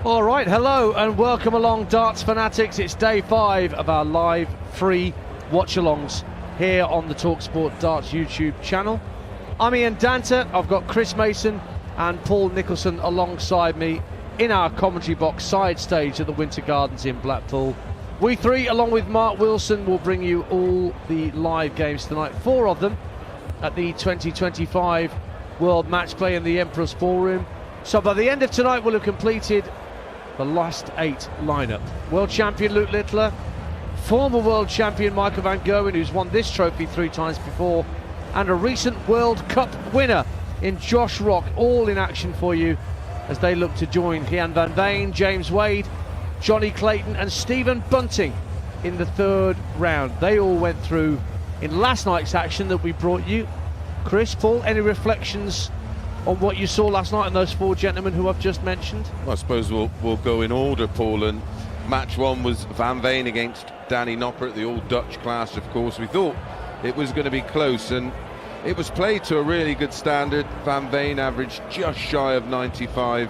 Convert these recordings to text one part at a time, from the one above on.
All right, hello and welcome along, darts fanatics. It's day 5 of our live free watch-alongs here on the talkSPORT Darts YouTube channel. I'm Ian Danter. I've got Chris Mason and Paul Nicholson alongside me in our commentary box side stage at the Winter Gardens in Blackpool. We three, along with Mark Wilson, will bring you all the live games tonight, 4 of them at the 2025 World Matchplay in the Emperor's Ballroom. So by the end of tonight, we'll have completed the last 8 lineup. World champion Luke Littler, former world champion Michael van Gerwen, who's won this trophy 3 times before, and a recent World Cup winner in Josh Rock, all in action for you as they look to join Ian van Veen, James Wade, Johnny Clayton and Stephen Bunting in the 3rd round. They all went through in last night's action that we brought you. Chris, Paul, any reflections on what you saw last night and those 4 gentlemen who I've just mentioned? Well, I suppose we'll go in order, Paul. And match 1 was Van Veen against Danny Noppert, the all-Dutch class, of course. We thought it was going to be close, and it was played to a really good standard. Van Veen averaged just shy of 95,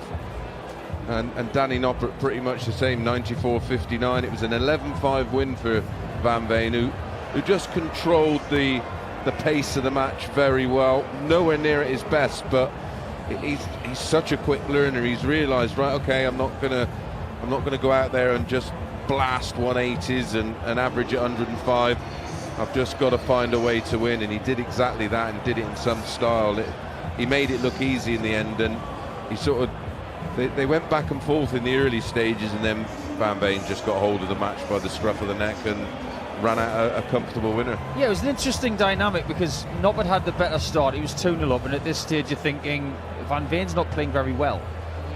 and Danny Noppert pretty much the same, 94.59. It was an 11-5 win for Van Veen, who just controlled the pace of the match very well. Nowhere near at his best, but he's such a quick learner. He's realised, right, okay, I'm not gonna go out there and just blast 180s and average at 105. I've just got to find a way to win, and he did exactly that, and did it in some style. He made it look easy in the end, and he sort of they went back and forth in the early stages, and then Van Veen just got hold of the match by the scruff of the neck and ran out a comfortable winner. Yeah, it was an interesting dynamic because Noppert had the better start. He was 2-0 up, and at this stage you're thinking Van Veen's not playing very well.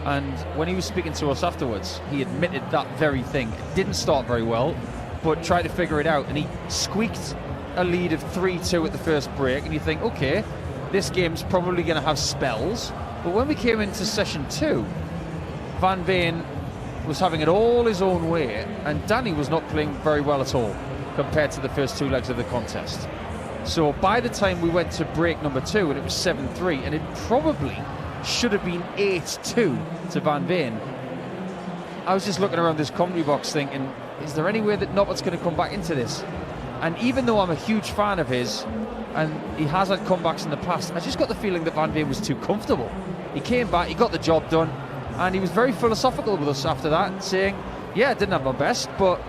And when he was speaking to us afterwards, he admitted that very thing. Didn't start very well, but tried to figure it out, and he squeaked a lead of 3-2 at the first break, and you think, okay, this game's probably going to have spells. But when we came into session 2, Van Veen was having it all his own way, and Danny was not playing very well at all compared to the first 2 legs of the contest. So by the time we went to break number 2, and it was 7-3, and it probably should have been 8-2 to Van Veen, I was just looking around this commentary box thinking, is there any way that Noppert's going to come back into this? And even though I'm a huge fan of his, and he has had comebacks in the past, I just got the feeling that Van Veen was too comfortable. He came back, he got the job done, and he was very philosophical with us after that, saying, yeah, I didn't have my best, but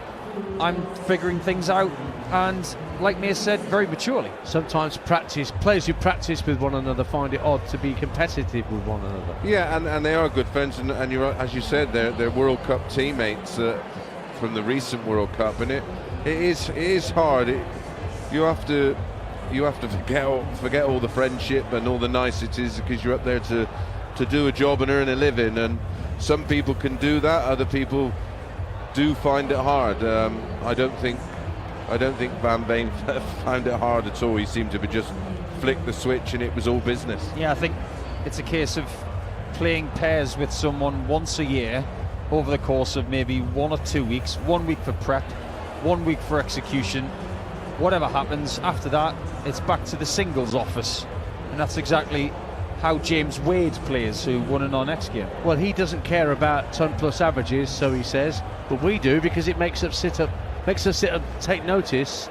I'm figuring things out, and like May said, very maturely. Sometimes players who practice with one another find it odd to be competitive with one another. Yeah, and they are good friends, and you're, as you said, they're World Cup teammates from the recent World Cup, and it is hard. You have to forget all the friendship and all the niceties, because you're up there to do a job and earn a living, and some people can do that, other people do find it hard. I don't think Van Veen found it hard at all. He seemed to be just flick the switch and it was all business. Yeah, I think it's a case of playing pairs with someone once a year over the course of maybe 1 or 2 weeks, 1 week for prep, 1 week for execution. Whatever happens after that, it's back to the singles office, and that's exactly how James Wade plays, who won in our next game. Well, he doesn't care about ton plus averages, so he says, but we do, because it makes us sit up, take notice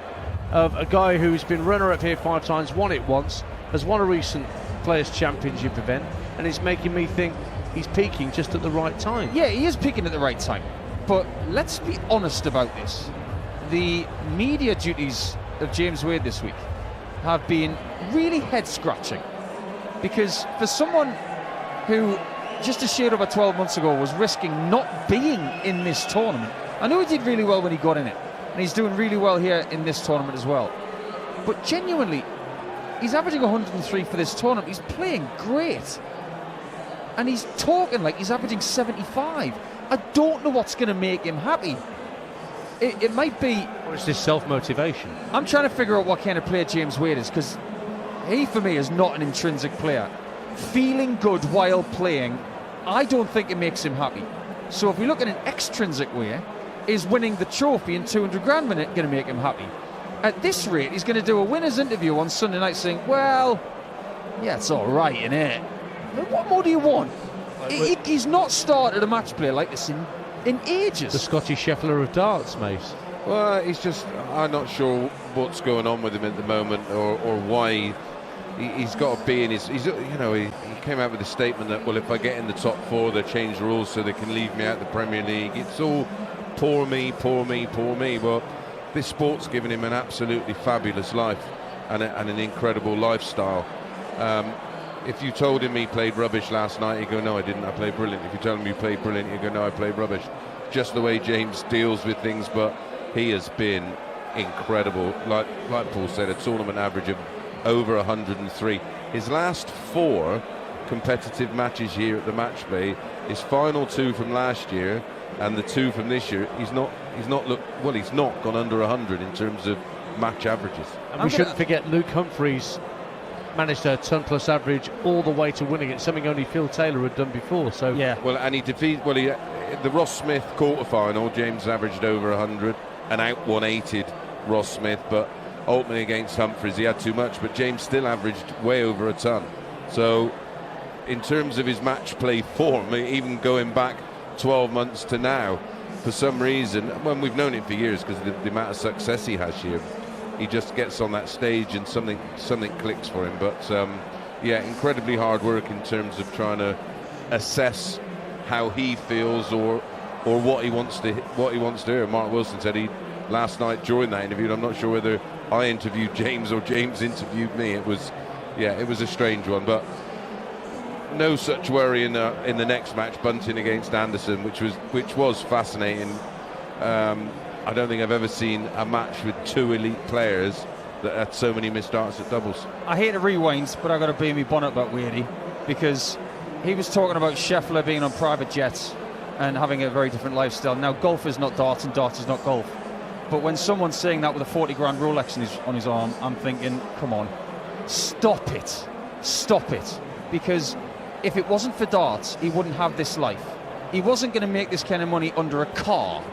of a guy who's been runner-up here 5 times, won it once, has won a recent Players' Championship event, and it's making me think he's peaking just at the right time. Yeah, he is peaking at the right time, but let's be honest about this. The media duties of James Wade this week have been really head-scratching, because for someone who just a shade over 12 months ago was risking not being in this tournament, I know he did really well when he got in it, and he's doing really well here in this tournament as well, but genuinely he's averaging 103 for this tournament. He's playing great, and he's talking like he's averaging 75. I don't know what's going to make him happy. It might be... Or it's this self-motivation. I'm trying to figure out what kind of player James Wade is, because he, for me, is not an intrinsic player. Feeling good while playing, I don't think it makes him happy. So if we look at an extrinsic way, is winning the trophy and 200 grand going to make him happy? At this rate, he's going to do a winner's interview on Sunday night saying, well, yeah, it's all right, innit? What more do you want? He's not started a match play like this in ages. The Scottish Scheffler of darts, Mace. Well, I'm not sure what's going on with him at the moment, or why he's got to be in his. He came out with a statement that, well, if I get in the top 4, they change the rules so they can leave me out of the Premier League. It's all poor me, poor me, poor me. Well, this sport's given him an absolutely fabulous life and an incredible lifestyle. If you told him he played rubbish last night, he'd go, no, I didn't, I played brilliant. If you told him he played brilliant, he'd go, no, I played rubbish. Just the way James deals with things, but he has been incredible. Like Paul said, a tournament average of over 103. His last 4 competitive matches here at the match play, his final 2 from last year and the 2 from this year, he's not gone under 100 in terms of match averages. And we shouldn't forget Luke Humphreys managed a ton plus average all the way to winning it, something only Phil Taylor had done before. So yeah. Well, and the Ross Smith quarter-final, James averaged over 100 and out 180'd Ross Smith, but ultimately against Humphreys he had too much, but James still averaged way over a ton. So in terms of his match play form, even going back 12 months to now, for some reason, when we've known it for years because the amount of success he has here, he just gets on that stage and something clicks for him. But yeah, incredibly hard work in terms of trying to assess how he feels or what he wants to hear. Mark Wilson said last night during that interview, and I'm not sure whether I interviewed James or James interviewed me. It was a strange one, but no such worry in the next match, Bunting against Anderson, which was fascinating. I don't think I've ever seen a match with 2 elite players that had so many missed darts at doubles. I hate to rewind, but I've got to be in my bonnet about Wadey, because he was talking about Scheffler being on private jets and having a very different lifestyle. Now, golf is not darts and darts is not golf. But when someone's saying that with a 40 grand Rolex on his arm, I'm thinking, come on, stop it. Because if it wasn't for darts, he wouldn't have this life. He wasn't going to make this kind of money under a car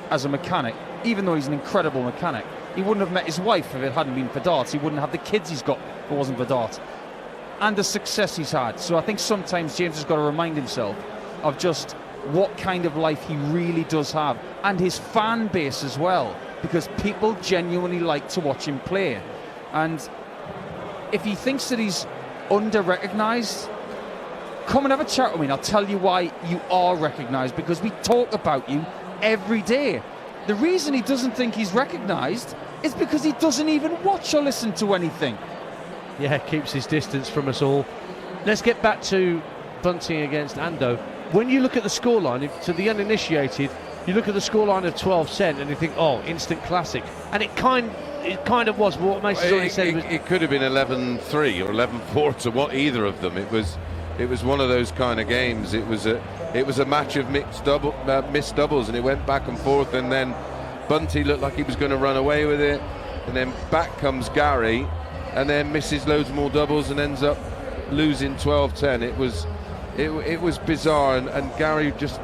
as a mechanic, even though he's an incredible mechanic. He wouldn't have met his wife if it hadn't been for darts. He wouldn't have the kids he's got if it wasn't for darts. And the success he's had. So I think sometimes James has got to remind himself of just what kind of life he really does have, and his fan base as well, because people genuinely like to watch him play. And if he thinks that he's under-recognised, come and have a chat with me and I'll tell you why you are recognised, because we talk about you every day. The reason he doesn't think he's recognised is because he doesn't even watch or listen to anything. Yeah, keeps his distance from us all. Let's get back to Bunting against Ando. When you look at the scoreline, to the uninitiated, you look at the scoreline of 12 cent and you think, oh, instant classic. And it kind of was. But what Mason's already said was it could have been 11-3 or 11-4 to what either of them. It was one of those kind of games. It was a match of missed doubles, and it went back and forth. And then Bunty looked like he was going to run away with it, and then back comes Gary, and then misses loads more doubles and ends up losing 12-10. It was bizarre, and Gary just,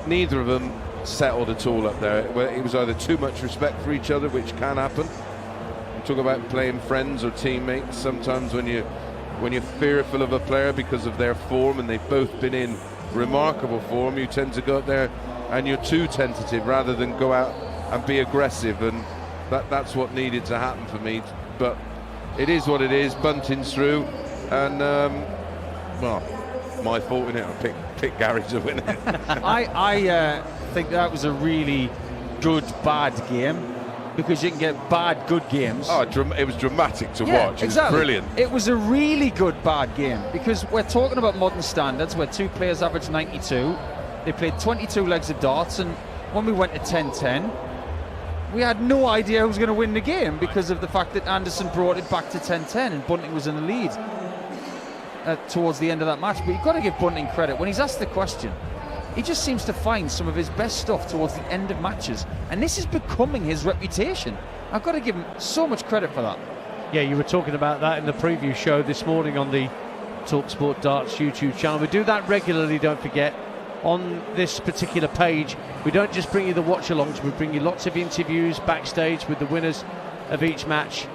neither of them settled at all up there. It was either too much respect for each other, which can happen. You talk about playing friends or teammates. Sometimes when you're fearful of a player because of their form, and they've both been in remarkable form, you tend to go up there and you're too tentative rather than go out and be aggressive, and that's what needed to happen for me. But it is what it is. Bunting's through, and well, my fault in it. I picked Gary to win it. I think that was a really good bad game, because you can get bad good games. Oh, it was dramatic to watch. It was brilliant. It was a really good bad game, because we're talking about modern standards where 2 players averaged 92. They played 22 legs of darts, and when we went to 10-10, we had no idea who was going to win the game because of the fact that Anderson brought it back to 10-10 and Bunting was in the lead towards the end of that match. But you've got to give Bunting credit. When he's asked the question, he just seems to find some of his best stuff towards the end of matches, and this is becoming his reputation. I've got to give him so much credit for that. Yeah, you were talking about that in the preview show this morning on the talkSPORT Darts YouTube channel. We do that regularly, don't forget. On this particular page, we don't just bring you the watch-alongs, we bring you lots of interviews backstage with the winners of each match,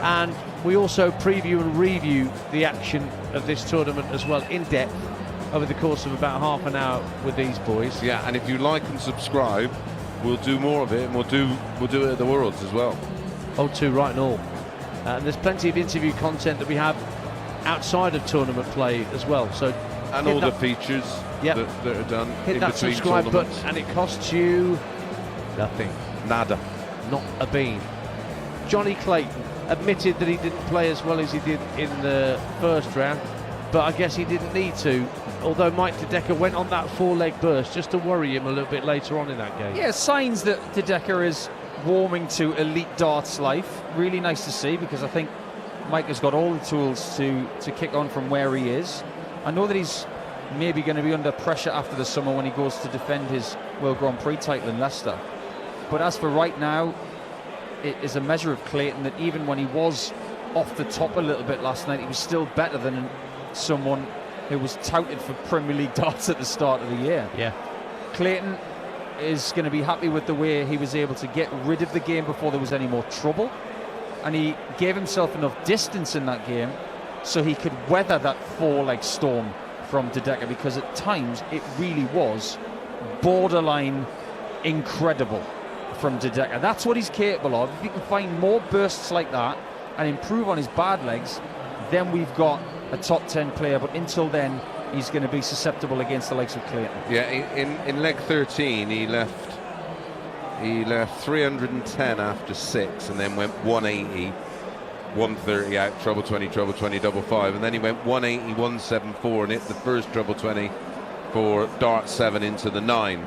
and we also preview and review the action of this tournament as well in depth. over the course of about half an hour with these boys. Yeah, and if you like and subscribe, we'll do more of it, and we'll do it at the Worlds as well. Oh, too right and all. And there's plenty of interview content that we have outside of tournament play as well. So and all the features that are done hit in that between subscribe tournaments. button, and it costs you nothing. Nada. Not a bean. Johnny Clayton admitted that he didn't play as well as he did in the first round, but I guess he didn't need to, although Mike De Decker went on that 4-leg burst just to worry him a little bit later on in that game. Yeah, signs that De Decker is warming to elite darts life. Really nice to see, because I think Mike has got all the tools to kick on from where he is. I know that he's maybe going to be under pressure after the summer when he goes to defend his World Grand Prix title in Leicester. But as for right now, it is a measure of Clayton that even when he was off the top a little bit last night, he was still better than someone who was touted for Premier League darts at the start of the year. Yeah. Clayton is going to be happy with the way he was able to get rid of the game before there was any more trouble, and he gave himself enough distance in that game so he could weather that 4-leg storm from De Decker, because at times it really was borderline incredible from De Decker. That's what he's capable of. If he can find more bursts like that and improve on his bad legs, then we've got a top 10 player. But until then, he's going to be susceptible against the likes of Clayton. Yeah, in leg 13 he left 310 after 6, and then went 180, 130 out, treble 20, double 5, and then he went 180, 174 and hit the first treble 20 for dart 7 into the 9.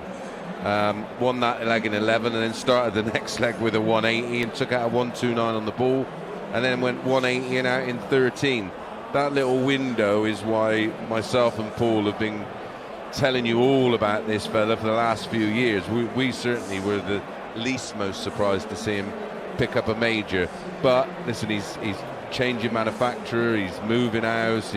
Won that leg in 11, and then started the next leg with a 180 and took out a 129 on the ball, and then went 180 and out in 13. That little window is why myself and Paul have been telling you all about this fella for the last few years. We certainly were the least most surprised to see him pick up a major. But listen, he's changing manufacturer, he's moving house,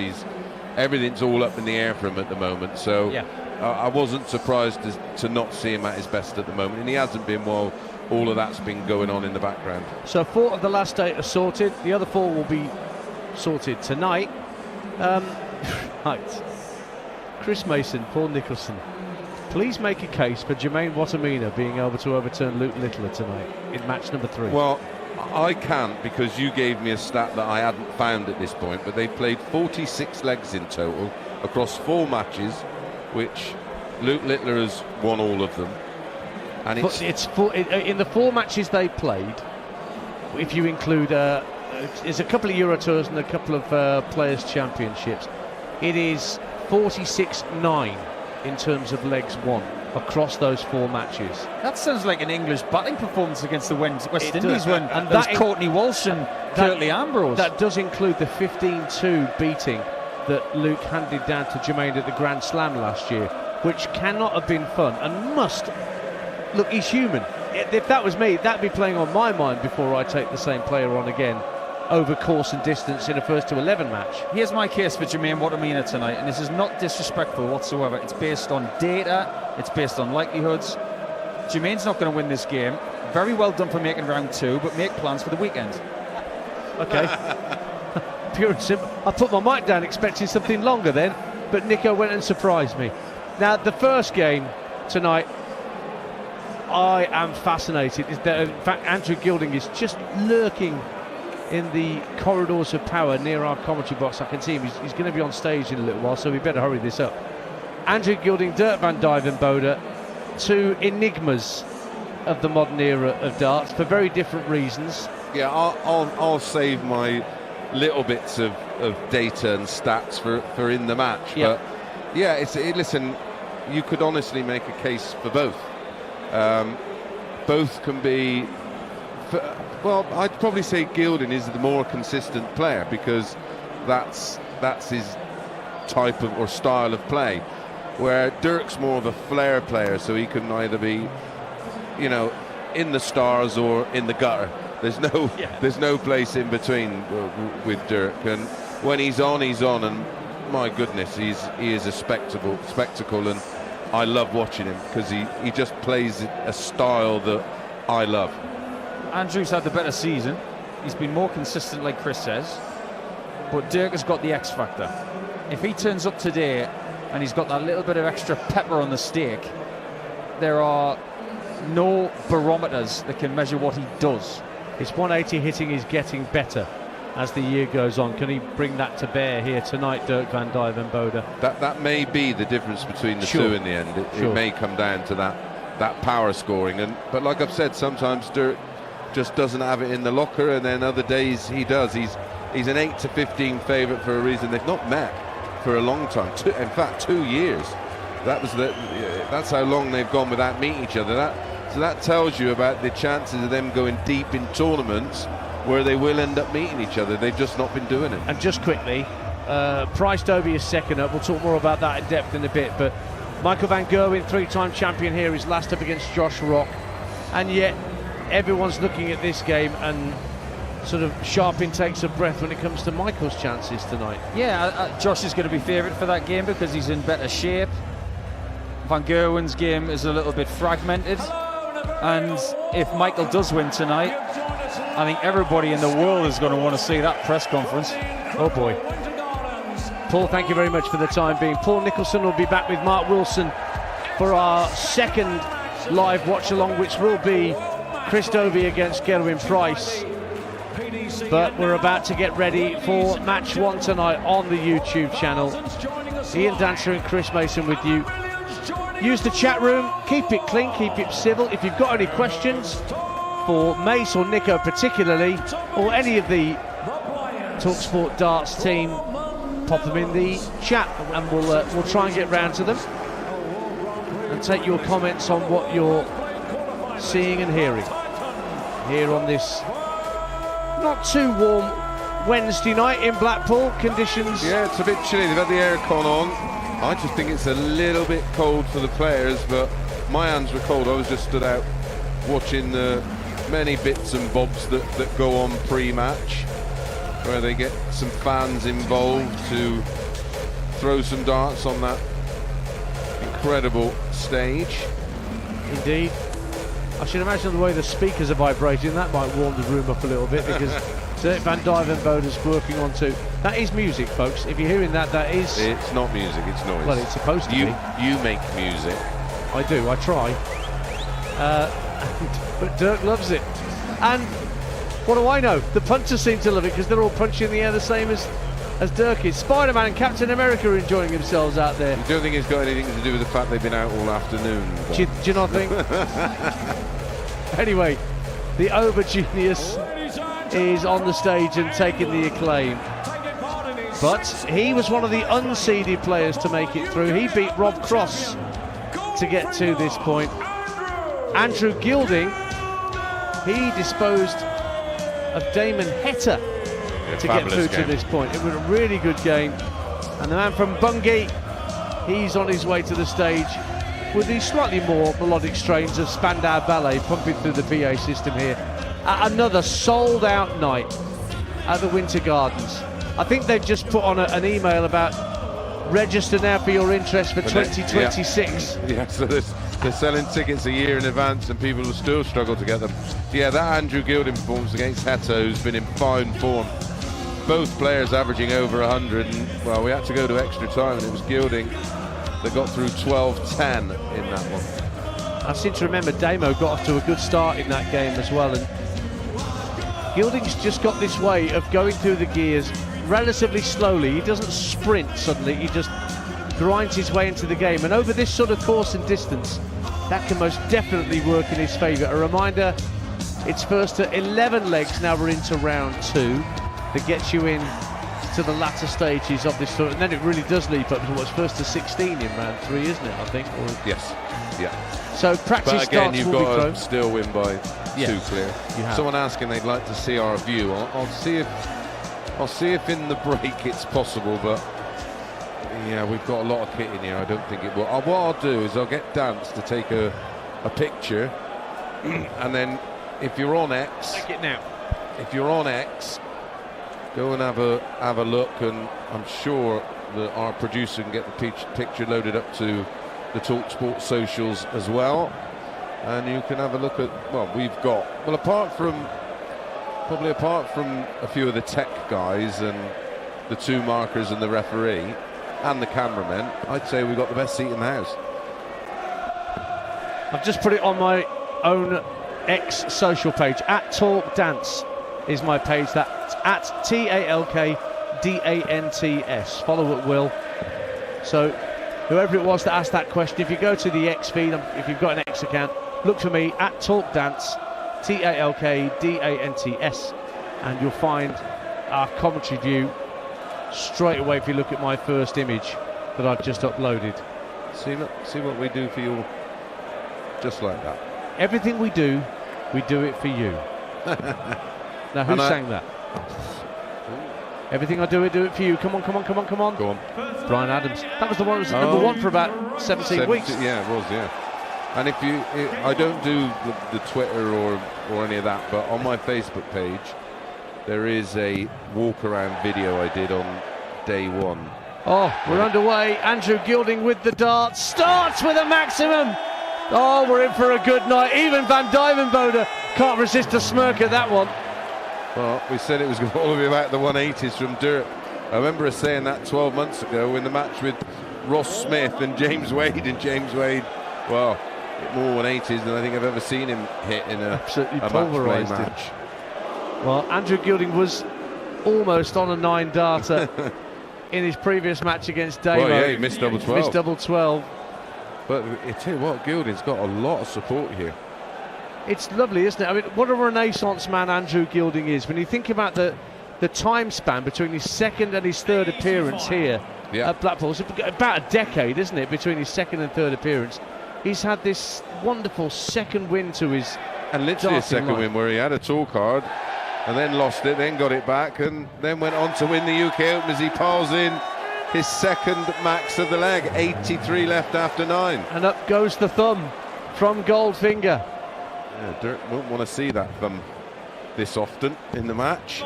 everything's all up in the air for him at the moment. So yeah. I wasn't surprised to not see him at his best at the moment, and he hasn't been while all of that's been going on in the background. So 4 of the last 8 are sorted. The other 4 will be sorted tonight. Right. Chris Mason, Paul Nicholson, please make a case for Jermaine Wattimena being able to overturn Luke Littler tonight in match number 3. Well, I can't, because you gave me a stat that I hadn't found at this point, but they've played 46 legs in total across 4 matches, which Luke Littler has won all of them. And in the 4 matches they played, if you include there's a couple of Euro Tours and a couple of Players' Championships, it is 46-9 in terms of legs won across those 4 matches. That sounds like an English batting performance against the West Indies when and that was Courtney Walsh and Curtly Ambrose. That does include the 15-2 beating that Luke handed down to Jermaine at the Grand Slam last year, which cannot have been fun and must... Look, he's human. If that was me, that'd be playing on my mind before I take the same player on again over course and distance in a 1-11 match. Here's my case for Jermaine Wattimena tonight, and this is not disrespectful whatsoever. It's based on data, it's based on likelihoods. Jermaine's not going to win this game. Very well done for making round 2, but make plans for the weekend. Okay. Pure and simple. I put my mic down expecting something longer then, but Nico went and surprised me. Now, the first game tonight, I am fascinated. In fact, Andrew Gilding is just lurking in the corridors of power near our commentary box. I can see him. He's going to be on stage in a little while, so we better hurry this up. Andrew Gilding, Dirk van Duijvenbode, 2 enigmas of the modern era of darts for very different reasons. Yeah, I'll save my little bits of data and stats for in the match. Yep. But yeah, listen, you could honestly make a case for both. Both can be... Well, I'd probably say Gilding is the more consistent player, because that's his type of or style of play, where Dirk's more of a flair player, so he can either be, in the stars or in the gutter. There's no place in between with Dirk, and when he's on, and my goodness, he is a spectacle, and I love watching him because he just plays a style that I love. Andrew's had the better season. He's been more consistent, like Chris says, but Dirk has got the X factor. If he turns up today and he's got that little bit of extra pepper on the steak, there are no barometers that can measure what he does. His 180 hitting is getting better as the year goes on. Can he bring that to bear here tonight, Dirk van Duijvenbode? That may be the difference between the two in the end. It may come down to that power scoring. But like I've said, sometimes Dirk just doesn't have it in the locker, and then other days he does. He's an 8-15 favourite for a reason. They've not met for a long time. In fact, 2 years. That's how long they've gone without meeting each other. So that tells you about the chances of them going deep in tournaments where they will end up meeting each other. They've just not been doing it. And just quickly, Price Dobey is second up. We'll talk more about that in depth in a bit. But Michael van Gerwen, 3-time champion here, is last up against Josh Rock. And yet everyone's looking at this game and sort of sharp intakes of breath when it comes to Michael's chances tonight. Yeah, Josh is going to be favourite for that game because he's in better shape. Van Gerwen's game is a little bit fragmented, and if Michael does win tonight, I think everybody in the world is going to want to see that press conference. Oh boy. Paul, thank you very much for the time being. Paul Nicholson will be back with Mark Wilson for our second live watch along, which will be Chris Dobey against Gerwyn Price. But we're about to get ready for match one tonight on the YouTube channel. Ian Danter and Chris Mason with you. Use the chat room, keep it clean, keep it civil. If you've got any questions for Mace or Nico particularly, or any of the talkSPORT Darts team, pop them in the chat and we'll try and get round to them and take your comments on what you're seeing and hearing here on this not too warm Wednesday night in Blackpool. Conditions, yeah, it's a bit chilly. They've had the aircon on. I just think it's a little bit cold for the players, but my hands were cold. I was just stood out watching the many bits and bobs that go on pre-match, where they get some fans involved to throw some darts on that incredible stage. Indeed. I should imagine the way the speakers are vibrating, that might warm the room up a little bit, because Dirk van Duijvenbode is working on too. That is music, folks. If you're hearing that, that is... It's not music, it's noise. Well, it's supposed to be. You make music. I do, I try. But Dirk loves it. And what do I know? The punters seem to love it because they're all punching in the air the same as Dirk is. Spider-Man and Captain America are enjoying themselves out there. You don't think it's got anything to do with the fact they've been out all afternoon? Do you not think? Anyway, the Ober Genius is on the stage and taking the acclaim. But he was one of the unseeded players to make it through. He beat Rob Cross to get to this point. Andrew Gilding, he disposed of Damon Heta to get through to this point. It was a really good game. And the man from Bungay, he's on his way to the stage with these slightly more melodic strains of Spandau Ballet pumping through the PA system here. Another sold-out night at the Winter Gardens. I think they've just put on an email about register now for your interest for 2026. Yeah, so they're selling tickets a year in advance and people will still struggle to get them. Yeah, that Andrew Gilding performance against Heta, who's been in fine form. Both players averaging over 100, and well, we had to go to extra time and it was Gilding that got through 12-10 in that one. I seem to remember Damo got off to a good start in that game as well, and Gilding's just got this way of going through the gears relatively slowly. He doesn't sprint suddenly, he just grinds his way into the game, and over this sort of course and distance that can most definitely work in his favour. A reminder, it's first to 11 legs, now we're into round 2, that gets you in to the latter stages of this tour, and then it really does leap up to what's first to 16 in round 3, isn't it, I think? Or... Yes, yeah. So practice but again, starts you've will be got thrown. to still win by 2 clear. Someone asking they'd like to see our view. I'll see if in the break it's possible, but yeah, we've got a lot of kit in here. I don't think it will. What I'll do is I'll get Dance to take a picture, and then if you're on X, take it now. If you're on X, go and have a look, and I'm sure that our producer can get the picture loaded up to the talkSPORT socials as well, and you can have a look at, well, we've got, well, apart from a few of the tech guys and the 2 markers and the referee, and the cameramen, I'd say we've got the best seat in the house. I've just put it on my own X social page. At Talk Dance is my page. That's at TalkDants. Follow it, Will. So whoever it was that asked that question, if you go to the X feed, if you've got an X account, look for me at Talk Dance, TalkDants, and you'll find our commentary view straight away if you look at my first image that I've just uploaded. See what we do for you, just like that. Everything we do it for you. Now, who sang that? Everything I do it for you. Come on. Go on. Brian Adams. That was the one that was number one for about 17 weeks. Yeah, it was, yeah. And I don't do the Twitter or any of that, but on my Facebook page, there is a walk-around video I did on day one. Oh, we're underway. Andrew Gilding with the darts. Starts with a maximum. Oh, we're in for a good night. Even Van Duijvenbode can't resist a smirk at that one. Well, we said it was going to all be about the 180s from Dirk. I remember us saying that 12 months ago in the match with Ross Smith and James Wade. And James Wade, well, hit more 180s than I think I've ever seen him hit in a pulverised match. Well, Andrew Gilding was almost on a 9-darter in his previous match against Dobey. Well, yeah, he missed double 12. Missed double 12. But I tell you what, Gilding's got a lot of support here. It's lovely, isn't it? I mean, what a renaissance man Andrew Gilding is. When you think about the time span between his second and his third appearance here at Blackpool, it's about a decade, isn't it, between his second and third appearance. He's had this wonderful second win to his and literally a second win where he had a tour card and then lost it, then got it back, and then went on to win the UK Open as he piles in his second max of the leg. 83 left after 9. And up goes the thumb from Goldfinger. Yeah, Dirk won't want to see that thumb this often in the match.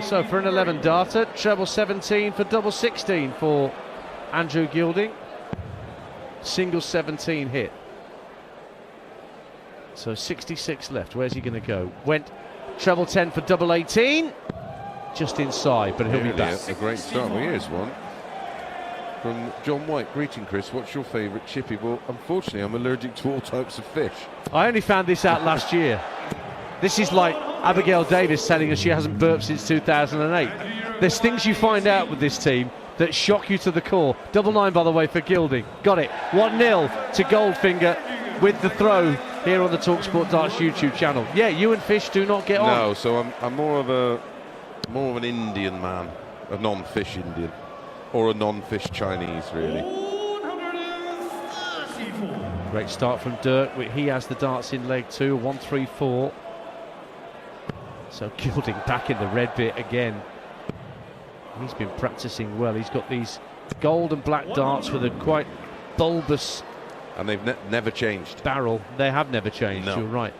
So for an 11-darter, treble 17 for double 16 for Andrew Gilding. Single 17 hit. So 66 left. Where's he going to go? Went treble 10 for double 18. Just inside, but he'll be back. A great start. Well, here's one from John White. Greeting, Chris. What's your favourite chippy? Well, unfortunately, I'm allergic to all types of fish. I only found this out last year. This is like Abigail Davis telling us she hasn't burped since 2008. There's things you find out with this team that shock you to the core. Double 9, by the way, for Gilding. Got it. 1-0 to Goldfinger with the throw here on the talkSPORT Darts YouTube channel. Yeah, you and fish do not get on. No, so I'm more of an Indian man, a non-fish Indian, or a non-fish Chinese, really. Great start from Dirk. He has the darts in leg 2, 1-3-4. So Gilding back in the red bit again. He's been practicing well. He's got these gold and black darts with a quite bulbous, and they've never changed. Barrel. They have never changed. No. You're right.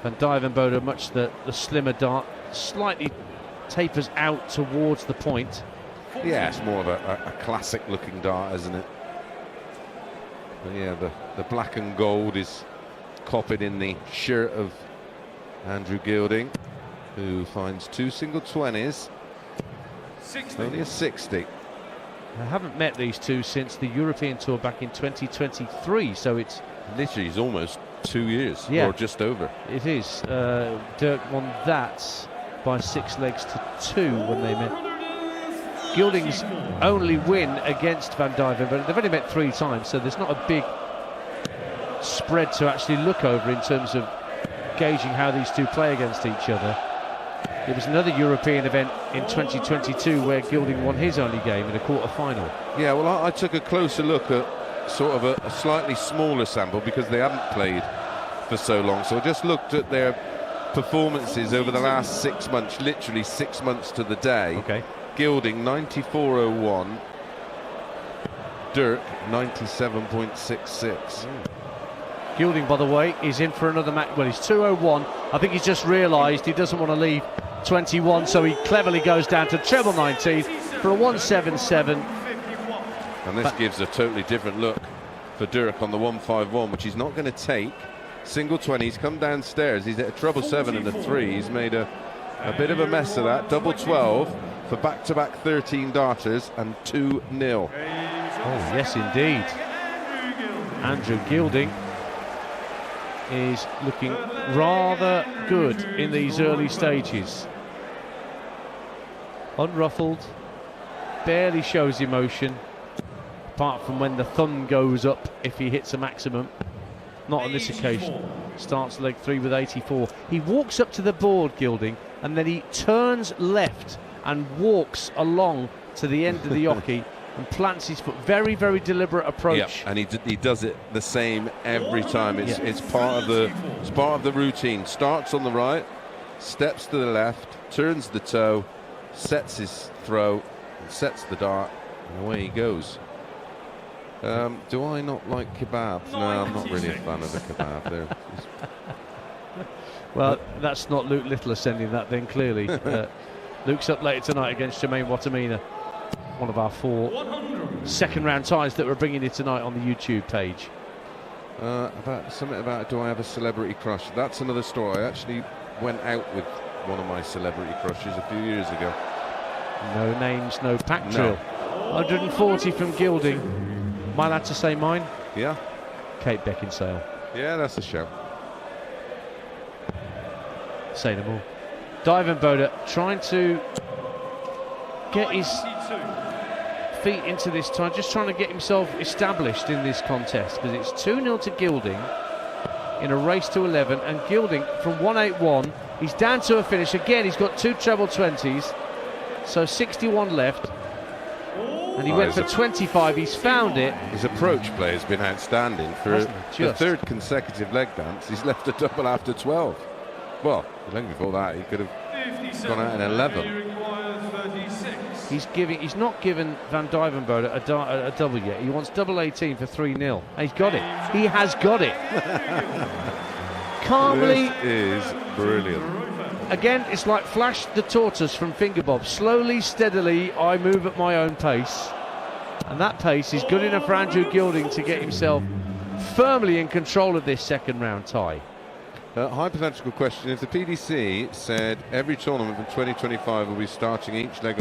Van Duijvenbode, much the slimmer dart, slightly tapers out towards the point. Yeah, it's more of a classic-looking dart, isn't it? But yeah, the black and gold is copied in the shirt of Andrew Gilding, who finds 2 single 20s. 60. Only a 60. I haven't met these two since the European Tour back in 2023, so it's literally almost 2 years, or just over. It is. Dirk won that by 6 legs to 2 when they met. Gilding's only win against Van Duijvenbode, but they've only met 3 times, so there's not a big spread to actually look over in terms of gauging how these two play against each other. It was another European event in 2022 where Gilding won his only game in a quarter-final. Yeah, well, I took a closer look at sort of a slightly smaller sample because they haven't played for so long. So I just looked at their performances over the last 6 months, literally 6 months to the day. Okay. Gilding 94.01, Dirk 97.66. Gilding, by the way, is in for another match. Well, he's 2.01. I think he's just realised he doesn't want to leave 21, so he cleverly goes down to treble 19 for a 177. And this gives a totally different look for Dirk on the 151, which he's not going to take. Single 20, he's come downstairs. He's at a treble 7 and a 3. He's made a bit of a mess of that. Double 12. for back-to-back 13 darters and 2-0. Oh, yes, indeed. Andrew Gilding is looking rather good in these early stages. Unruffled, barely shows emotion, apart from when the thumb goes up if he hits a maximum. Not on this occasion. Starts leg 3 with 84. He walks up to the board, Gilding, and then he turns left and walks along to the end of the yockey and plants his foot. Very, very deliberate approach. Yep, and he does it the same every time. It's part of the routine. Starts on the right, steps to the left, turns the toe, sets his throw, and sets the dart, and away he goes. Do I not like kebabs? No, I'm not really a fan of the kebab there. Well, that's not Luke Little ascending that then, clearly. Luke's up later tonight against Jermaine Wattimena, one of our 4 second-round ties that we're bringing you tonight on the YouTube page. About do I have a celebrity crush? That's another story. I actually went out with one of my celebrity crushes a few years ago. No names, no pack drill. 140 from Gilding. Am I allowed to say mine? Yeah. Kate Beckinsale. Yeah, that's a shout. Say no more. Duijvenbode trying to get his feet into this tie, just trying to get himself established in this contest, because it's 2-0 to Gilding in a race to 11, and Gilding from 181, he's down to a finish. Again, he's got 2 treble 20s, so 61 left. And he went for 25, he's found it. His approach play has been outstanding. For the 3rd consecutive leg dance, he's left a double after 12. Well, long before that, he could have gone out in 11. He's not given Van Duijvenbode a double yet. He wants double 18 for 3-0. And he's got it. He has got it. Calmly. This is brilliant. Again, it's like Flash the Tortoise from Fingerbob. Slowly, steadily, I move at my own pace. And that pace is good enough for Andrew Gilding to get himself firmly in control of this second-round tie. Hypothetical question: if the PDC said every tournament from 2025 will be starting each leg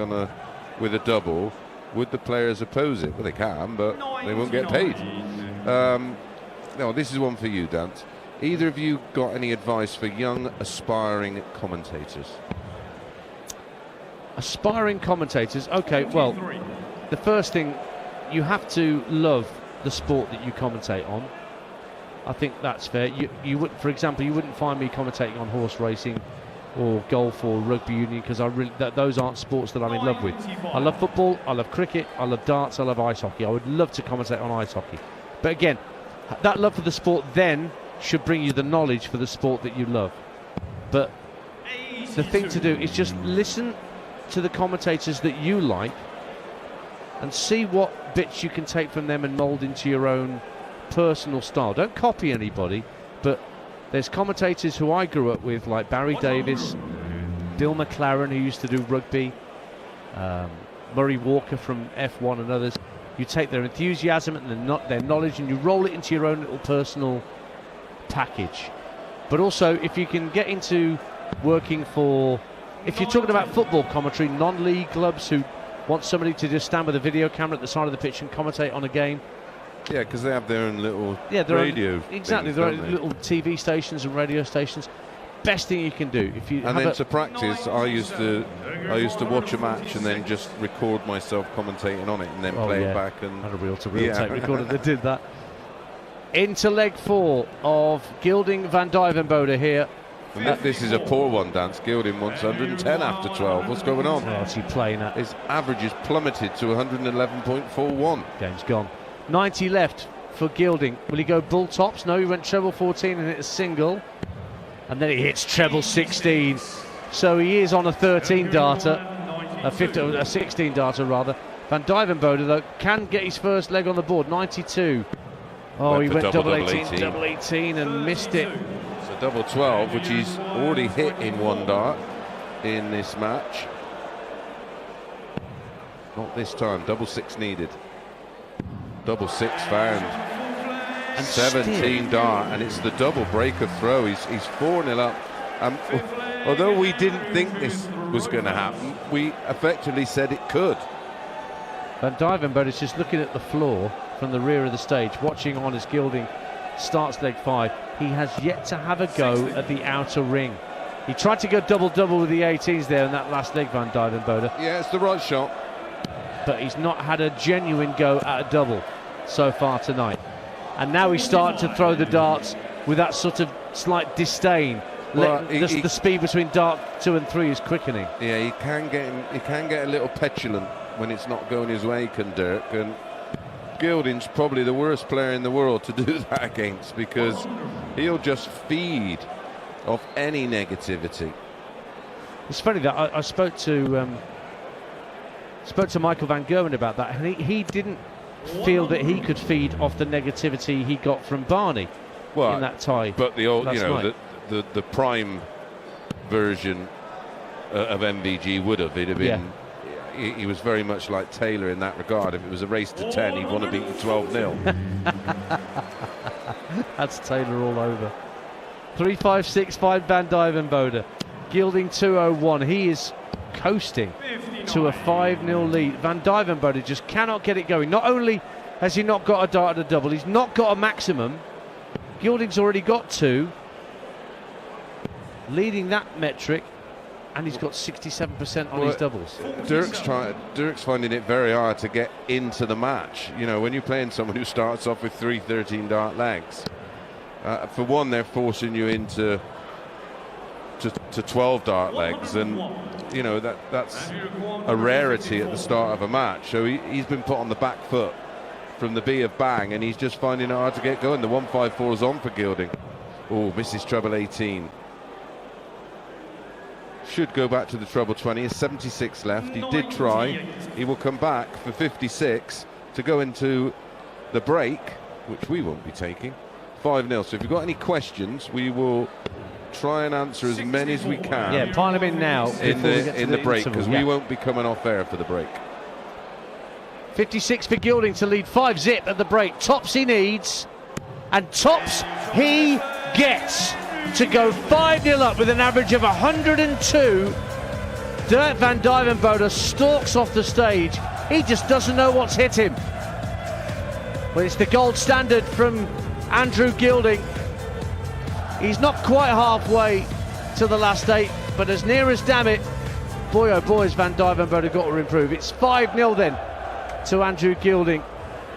with a double, would the players oppose it? Well, they can, but they won't get paid. No, this is one for you, Dant. Either of you got any advice for young, aspiring commentators? Aspiring commentators? Okay, well, the first thing, you have to love the sport that you commentate on. I think that's fair. You would, for example, you wouldn't find me commentating on horse racing or golf or rugby union, because those aren't sports that I'm in love with. I love football, I love cricket, I love darts, I love ice hockey. I would love to commentate on ice hockey. But again, that love for the sport then should bring you the knowledge for the sport that you love. But the thing to do is just listen to the commentators that you like and see what bits you can take from them and mould into your own personal style. Don't copy anybody, but there's commentators who I grew up with, like Barry Davis, Bill McLaren, who used to do rugby, Murray Walker from F1 and others. You take their enthusiasm and their knowledge and you roll it into your own little personal package. But also, if you can get into working for, if you're talking about football commentary, non-league clubs who want somebody to just stand with a video camera at the side of the pitch and commentate on a game. Yeah, because they have their own little radio. Exactly, their own little TV stations and radio stations. Best thing you can do. If you and then to practice, I used to watch a match and then just record myself commentating on it and then play it back. And had a reel-to-reel tape recorder that did that. Into leg 4 of Gilding van Duijvenbode here. And this is a poor one, Dan. Gilding wants 110 after 12. What's going on? What's he playing at? His average is plummeted to 111.41. Game's gone. 90 left for Gilding. Will he go bull tops? No, he went treble 14 and hit a single. And then he hits treble 16. So he is on a 13 darter. A 16 darter, rather. Van Duijvenbode, though, can get his first leg on the board. 92. Oh, he went double 18 and missed it. So double 12, which he's already hit in one dart in this match. Not this time. Double 6 needed. Double 6 found. And 17 dart, and it's the double break of throw. He's 4-0 up. Although we didn't think this was going to happen. We effectively said it could. Van Duijvenbode is just looking at the floor from the rear of the stage, watching on as Gilding starts leg 5. He has yet to have a go at the outer ring. He tried to go double-double with the 18s there in that last leg, Van Duijvenbode. Yeah, it's the right shot. But he's not had a genuine go at a double so far tonight. And now he's starting to throw the darts with that sort of slight disdain. Well, The speed between dart 2 and 3 is quickening. Yeah, he can get a little petulant when it's not going his way, can Dirk. And Gilding's probably the worst player in the world to do that against, because he'll just feed off any negativity. It's funny that I spoke to Michael van Gerwen about that, and he didn't feel that he could feed off the negativity he got from Barney in that tie. But the old, night. the prime version of MVG would have. It'd have been. Yeah. He was very much like Taylor in that regard. If it was a race to 10, he'd want to beat the 12-0. That's Taylor all over. 3-5-6-5 Van Duijvenbode. Gilding 201. He is coasting to a 5-0 lead. Van Duijvenbode just cannot get it going. Not only has he not got a dart at a double, he's not got a maximum. Gilding's already got 2, leading that metric, and he's got 67% on his doubles. Dirk's finding it very hard to get into the match. You know, when you're playing someone who starts off with 3 13-dart legs, for one, they're forcing you into 12-dart legs, and you know that's a rarity at the start of a match. So he's been put on the back foot from the B of bang, and he's just finding it hard to get going. The 154 is on for Gilding. Oh, misses treble 18. Should go back to the treble 20. There's 76 left. He did try. He will come back for 56 to go into the break, which we won't be taking. 5-0. So if you've got any questions, we will try and answer as many as we can. Yeah, pile them in now in the break, because we won't be coming off air for the break. 56 for Gilding to lead 5-zip at the break. Tops he needs, and tops he gets to go 5-0 up with an average of 102. Dirk van Duijvenbode stalks off the stage. He just doesn't know what's hit him. Well, it's the gold standard from Andrew Gilding. He's not quite halfway to the last 8, but as near as damn it. Boy, oh boy, has Van Duijvenbode got to improve. It's 5-0 then to Andrew Gilding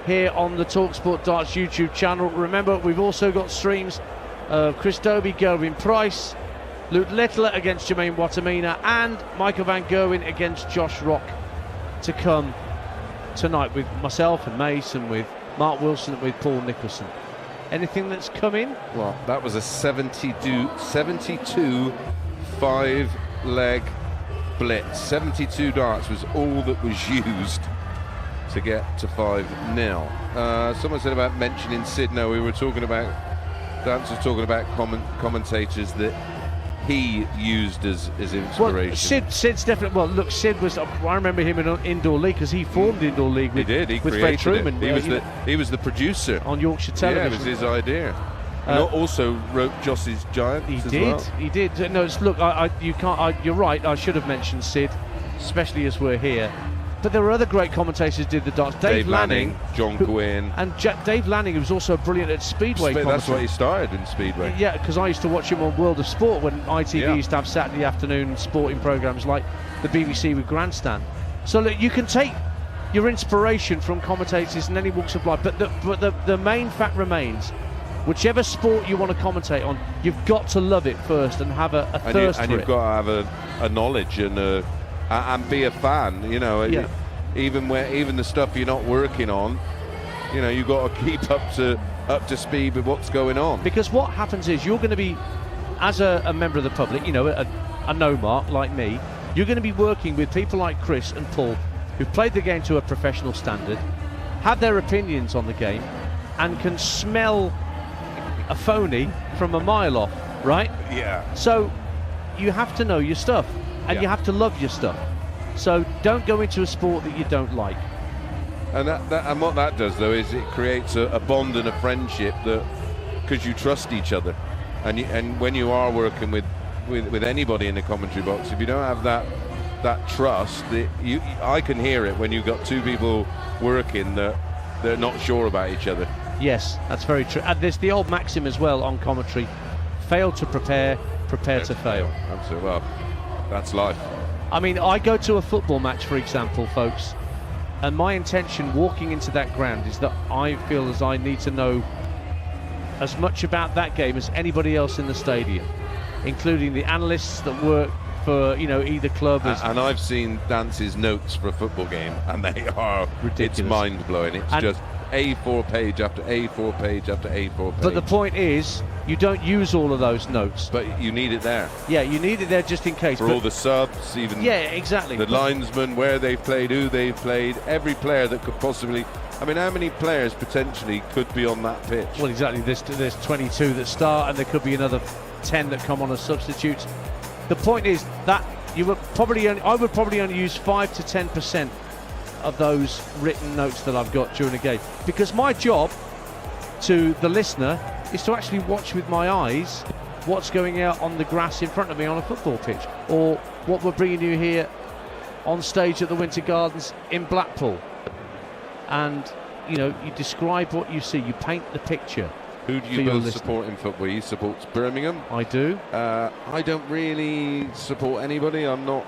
here on the talkSPORT Darts YouTube channel. Remember, we've also got streams of Chris Dobey, Gerwyn Price, Luke Littler against Jermaine Wattimena, and Michael van Gerwen against Josh Rock to come tonight, with myself and Mason, with Mark Wilson and with Paul Nicholson. Anything that's come in? Well, that was a 72 5-leg blitz. 72 darts was all that was used to get to 5-0. Someone said about mentioning Sid. No, we were talking about, Dance was talking about commentators that he used as inspiration. Well, Sid's definitely. Well, look, Sid was. I remember him in Indoor League, because he formed Indoor League with, He with Fred Truman. He was the producer on Yorkshire Television. Yeah, it was his idea. And also wrote Joss's Giants. He did. No, look, you can't. You're right. I should have mentioned Sid, especially as we're here. But there were other great commentators who did the darts. Dave Lanning, John Gwynn, and Dave Lanning, who was also brilliant at Speedway. That's why he started in Speedway. Yeah, because I used to watch him on World of Sport when ITV used to have Saturday afternoon sporting programmes like the BBC with Grandstand. So look, you can take your inspiration from commentators in any walks of life, but the main fact remains: whichever sport you want to commentate on, you've got to love it first and have a thirst for it. And you've got to have a knowledge and be a fan, you know. Yeah. Even the stuff you're not working on, you know, you've got to keep up to speed with what's going on. Because what happens is, you're going to be, as a member of the public, you know, a no-mark like me, you're going to be working with people like Chris and Paul, who've played the game to a professional standard, have their opinions on the game, and can smell a phony from a mile off, right? Yeah. So you have to know your stuff, and you have to love your stuff. So don't go into a sport that you don't like. And and what that does, though, is it creates a bond and a friendship, that because you trust each other, and when you are working with anybody in the commentary box, if you don't have that that trust. I can hear it when you've got two people working that they're not sure about each other. Yes, that's very true. And there's the old maxim as well on commentary: fail to prepare, prepare to fail. Absolutely. Well, that's life. I mean, I go to a football match, for example, folks, and my intention walking into that ground is that I feel as I need to know as much about that game as anybody else in the stadium, including the analysts that work for, you know, either club. And I've seen Dance's notes for a football game, and they are ridiculous. It's mind-blowing. It's just A4 page after A4 page after A4 page. But the point is, you don't use all of those notes. But you need it there. Yeah, you need it there just in case. For all the subs, even exactly. The linesmen, where they've played, who they've played, every player that could possibly... I mean, how many players potentially could be on that pitch? Well, exactly. There's 22 that start, and there could be another 10 that come on as substitutes. The point is that I would probably only use 5 to 10% of those written notes that I've got during a game, because my job to the listener is to actually watch with my eyes what's going out on the grass in front of me on a football pitch, or what we're bringing you here on stage at the Winter Gardens in Blackpool. And you know, you describe what you see, you paint the picture. Who do you both support in football? He supports Birmingham. I do. I don't really support anybody. I'm not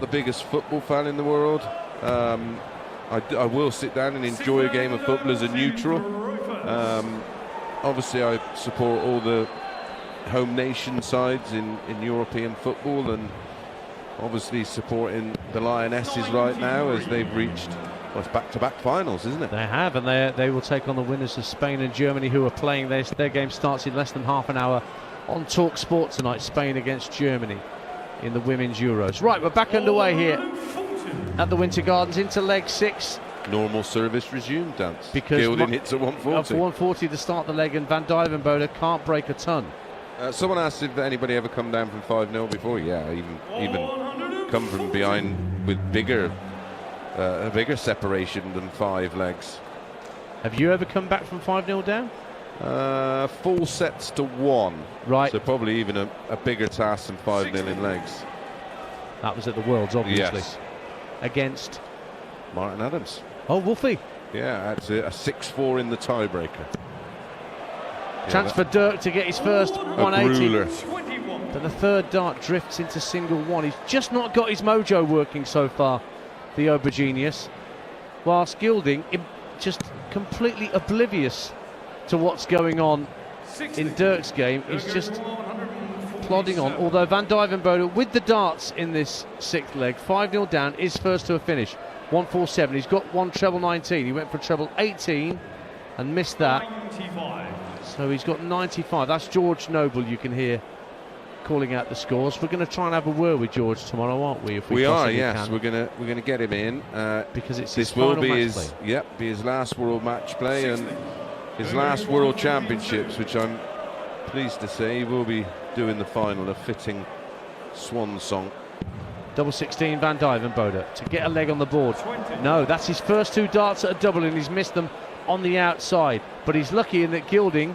the biggest football fan in the world. I will sit down and enjoy a game of football as a neutral. Obviously, I support all the home nation sides in European football, and obviously supporting the Lionesses right now as they've reached, well, it's back-to-back finals, isn't it? They have, and they will take on the winners of Spain and Germany, who are playing this. Their game starts in less than half an hour on talkSPORT tonight. Spain against Germany in the Women's Euros. Right, we're back underway here at the Winter Gardens into leg 6. Normal service resumed, Dance. Because Gilding hits at 140. 140 to start the leg, and Van Duijvenbode can't break a ton. Someone asked if anybody ever come down from 5-0 before. Yeah, even come from behind with a bigger separation than 5 legs. Have you ever come back from 5-0 down? 4 sets to 1. Right. So probably even a bigger task than 5-0 in legs. That was at the Worlds, obviously. Yes. Against Martin Adams. Oh, Wolfie. Yeah, that's a 6-4 in the tiebreaker. Chance for Dirk to get his first 180. Grueler. But the third dart drifts into single 1. He's just not got his mojo working so far, the Aubergenius. Whilst Gilding, just completely oblivious to what's going on in Dirk's game, is just plodding on. Although Van Duijvenbode, with the darts in this 6th leg, 5-0 down, is first to a finish. 147. He's got one treble 19. He went for treble 18 and missed that. 95. So he's got 95. That's George Noble, you can hear calling out the scores. We're going to try and have a word with George tomorrow, aren't we? If we are, yes. Can. We're going to get him in because it's this his will final be match his play. be his last World Match Play and his last World Championships, which I'm pleased to say he will be doing the final, a fitting swan song. Double 16 Van Duijvenbode to get a leg on the board. No, that's his first 2 darts at a double, and he's missed them on the outside. But he's lucky in that Gilding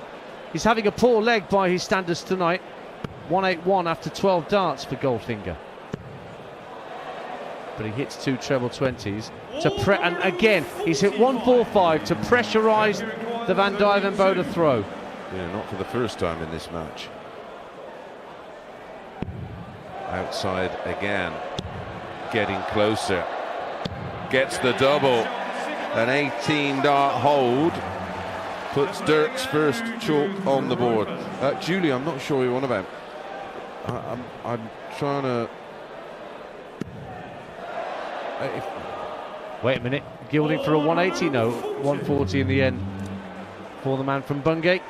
is having a poor leg by his standards tonight. 181 after 12 darts for Goldfinger. But he hits 2 treble 20s to and again he's hit 145 to pressurise the Van Duijvenbode throw. Yeah, not for the first time in this match. Outside again, getting closer, gets the double. An 18 dart hold puts Dirk's first chalk on the board. Julie, I'm not sure what you're on about. I'm trying to... Wait a minute, Gilding for a 180, no, 140 in the end for the man from Bungate.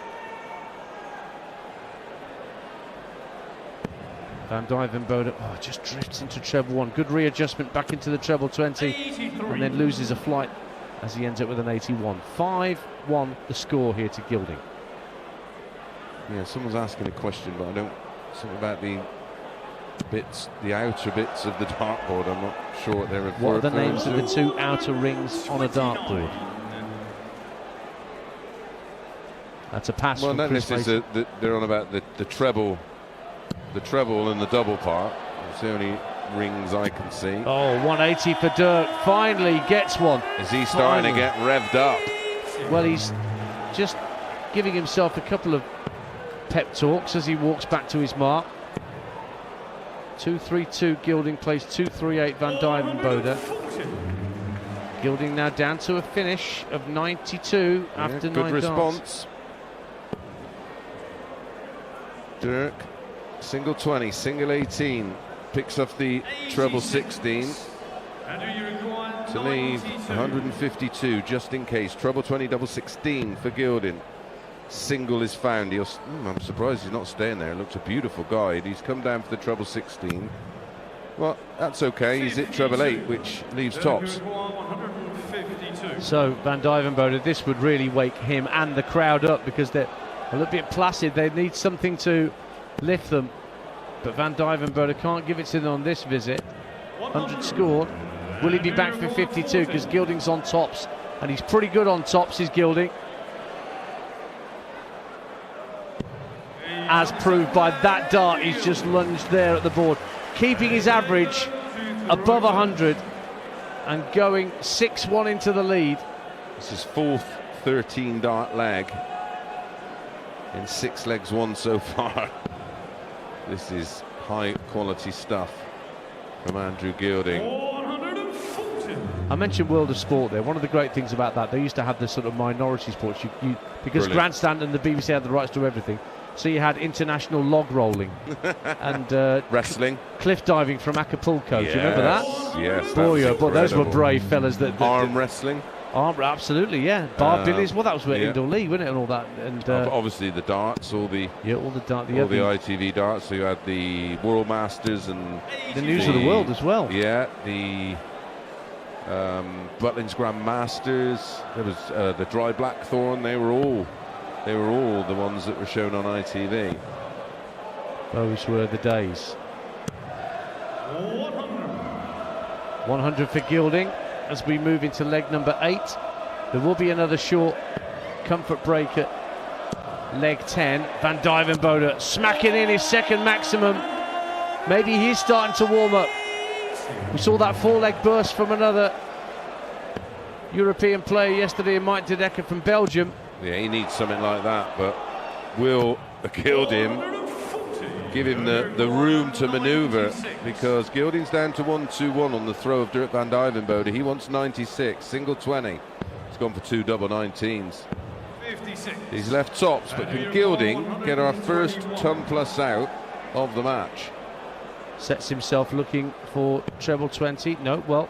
Van Duijvenbode just drifts into treble 1. Good readjustment back into the treble 20 and then loses a flight as he ends up with an 81. 5-1 the score here to Gilding. Yeah, someone's asking a question, but I don't... Something about the bits, the outer bits of the dartboard. I'm not sure what they're referring to. What are the names of the 2 outer rings on a dartboard? That's a pass from Chris Mason. They're on about the treble and the double part. It's the only rings I can see. Oh, 180 for Dirk. Finally gets one. Is he starting to get revved up? Well, he's just giving himself a couple of pep talks as he walks back to his mark. 2-3-2, Gilding plays 2-3-8, Van Duijvenbode. Gilding now down to a finish of 92 after 9 good response. Darts. Dirk, single 20, single 18, picks up the treble 16 to leave 152 just in case. Treble 20, double 16 for Gilding. Single is found. I'm surprised he's not staying there. It looks a beautiful guide. He's come down for the treble 16. Well, that's okay. He's hit treble 8, which leaves tops. So Van Duijvenbode, this would really wake him and the crowd up because they're a little bit placid. They need something to lift them. But Van Duijvenbode can't give it to them on this visit. 100 scored. Will he be back for 52? Because Gilding's on tops, and he's pretty good on tops, is Gilding. As proved by that dart he's just lunged there at the board. Keeping his average above 100 and going 6-1 into the lead. This is fourth 13 dart leg in 6 legs won so far. This is high quality stuff from Andrew Gilding. I mentioned World of Sport there. One of the great things about that, they used to have this sort of minority sports because Brilliant. Grandstand and the BBC had the rights to everything. So you had international log rolling and wrestling, cliff diving from Acapulco. Yes, do you remember that? Yes. Boy, but those were brave fellas. Arm wrestling. Absolutely, yeah. Bar billies. Well, that was indoor league, wasn't it, and all that. And obviously the darts, all the ITV darts. So you had the World Masters and the News of the World as well. Yeah, the Butlins Grand Masters. There was the Dry Blackthorn. They were all the ones that were shown on ITV. Those were the days. 100 for Gilding as we move into leg number 8. There will be another short comfort break at leg 10. Van Duijvenbode smacking in his second maximum. Maybe he's starting to warm up. We saw that 4-leg burst from another European player yesterday, Mike de Decker from Belgium. Yeah, he needs something like that, but will Gilding give him the room to manoeuvre, because Gilding's down to 1-2-1 on the throw of Dirk van Duijvenbode. He wants 96, single 20. He's gone for 2 double 19s. He's left tops, but can Gilding get our first ton plus out of the match? Sets himself looking for treble 20. No, well,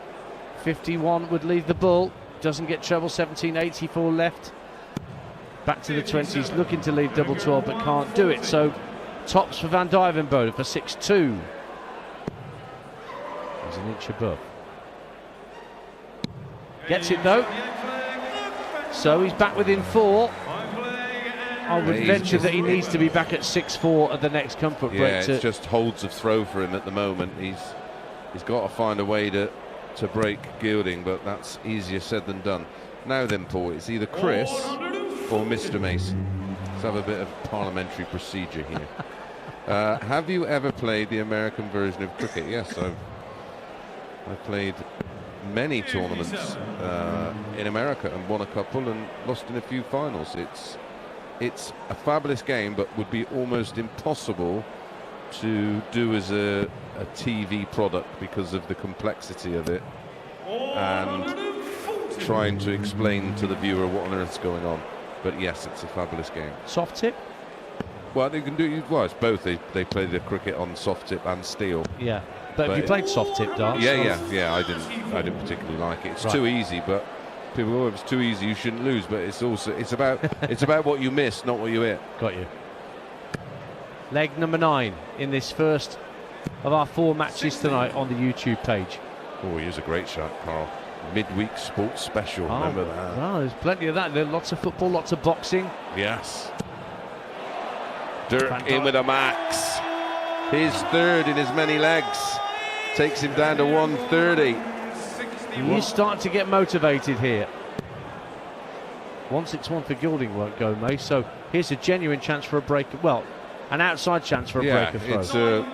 51 would leave the bull. Doesn't get treble 17, 84 left. Back to the 20s, looking to leave double 12, but can't do it. So tops for Van Duijvenbode for 6-2. He's an inch above. Gets it though. So he's back within 4. I would venture that he needs to be back at 6-4 at the next comfort break. Yeah, it's just holds of throw for him at the moment. He's got to find a way to break Gilding, but that's easier said than done. Now then, Paul, it's either Chris or Mr. Mason. Let's have a bit of parliamentary procedure here. Have you ever played the American version of cricket? Yes, I've played many tournaments in America and won a couple and lost in a few finals. It's a fabulous game, but would be almost impossible to do as a TV product because of the complexity of it and trying to explain to the viewer what on earth's going on. But yes, it's a fabulous game. Soft tip? Well, they can do. Well, it's both. They play the cricket on soft tip and steel. Yeah, but have you played soft tip darts? Yeah. I didn't particularly like it. It's too easy. But people go, if it's too easy, you shouldn't lose. But it's about what you miss, not what you hit. Got you. Leg number 9 in this first of our 4 matches tonight on the YouTube page. Oh, here's a great shot, Carl. Midweek sports special. Remember that? Well, there's plenty of that. There's lots of football, lots of boxing. Yes. Dirk in with a max. His third in as many legs. Takes him down to 130. He's starting to get motivated here. 161 for Gilding won't go, May. So here's a genuine chance for a break. Well, an outside chance for a break of throw.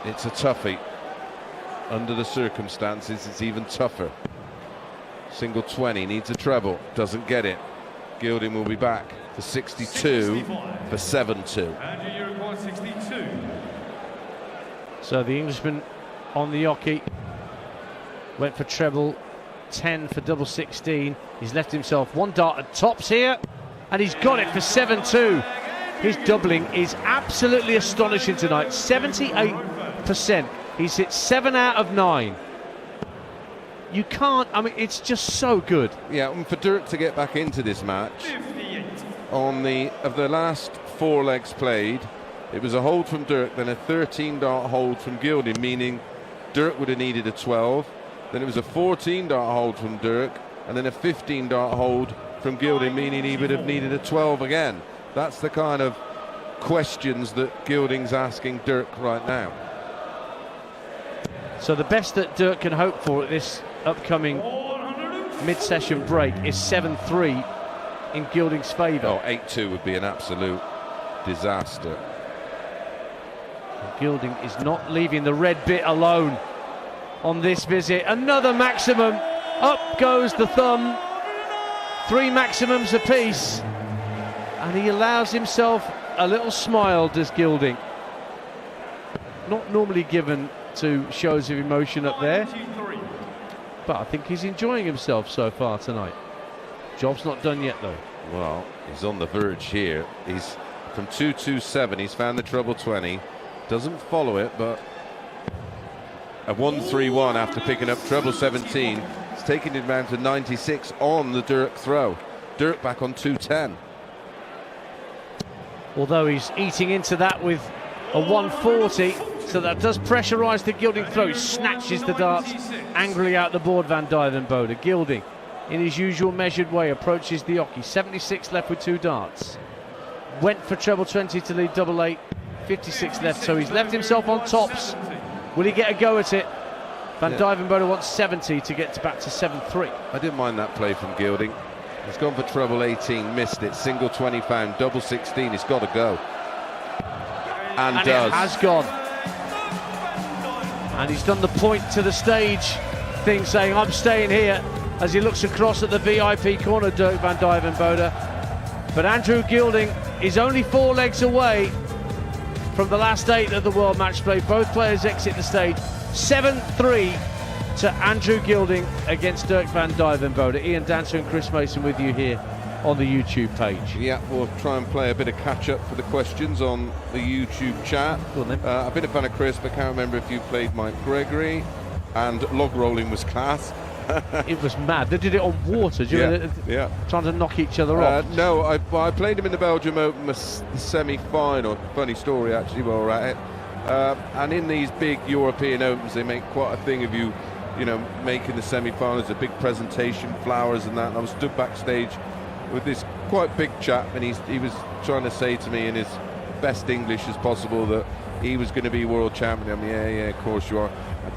It's a toughie. Under the circumstances, it's even tougher. Single 20, needs a treble, doesn't get it. Gilding will be back for 62 for 7-2. So the Englishman on the jockey went for treble, 10 for double 16. He's left himself one dart at tops here, and he's got it for 7-2. His doubling is absolutely astonishing tonight, 78%. He's hit 7 out of 9. You can't, I mean, it's just so good. Yeah, and for Dirk to get back into this match, of the last 4 legs played, it was a hold from Dirk, then a 13-dart hold from Gilding, meaning Dirk would have needed a 12. Then it was a 14-dart hold from Dirk, and then a 15-dart hold from Gilding, meaning he would have needed a 12 again. That's the kind of questions that Gilding's asking Dirk right now. So the best that Dirk can hope for at this upcoming mid-session break is 7-3 in Gilding's favour. Oh, 8-2 would be an absolute disaster. Gilding is not leaving the red bit alone on this visit. Another maximum. Up goes the thumb. 3 maximums apiece. And he allows himself a little smile, does Gilding. Not normally given to shows of emotion up there, but I think he's enjoying himself so far tonight. Job's not done yet though. Well, he's on the verge here. He's from 2-2-7. He's found the treble 20. Doesn't follow it, but a 1-3-1 after picking up treble 17. It's taking him down to 96 on the Dirk throw. Dirk back on 210. Although he's eating into that with a 140, so that does pressurise the Gilding throw. He snatches the darts angrily out the board, Van Duijvenbode. Gilding, in his usual measured way, approaches the jockey. 76 left with 2 darts. Went for treble 20 to lead double 8. 56 left, so he's left himself on tops. Will he get a go at it? Van Duijvenbode wants 70 to get back to 7-3. I didn't mind that play from Gilding. He's gone for treble 18, missed it. Single 20 found, double 16. He's got to go. And does. It has gone. And he's done the point to the stage thing, saying, I'm staying here, as he looks across at the VIP corner, Dirk van Duijvenbode. But Andrew Gilding is only 4 legs away from the last 8 of the World Matchplay. Both players exit the stage. 7-3 to Andrew Gilding against Dirk van Duijvenbode. Ian Danter and Chris Mason with you here on the YouTube page. Yeah, we'll try and play a bit of catch-up for the questions on the YouTube chat. Go on, then. I've been a fan of Chris, but can't remember if you played Mike Gregory. And log rolling was class. It was mad. They did it on water. Do you know, yeah. Trying to knock each other off. No, I played him in the Belgium Open semi-final. Funny story, actually, while we're at it. And in these big European Opens, they make quite a thing of you know, making the semi-finals, a big presentation, flowers and that. And I was stood backstage with this quite big chap, and he was trying to say to me in his best English as possible that he was going to be world champion. I mean, yeah, of course you are.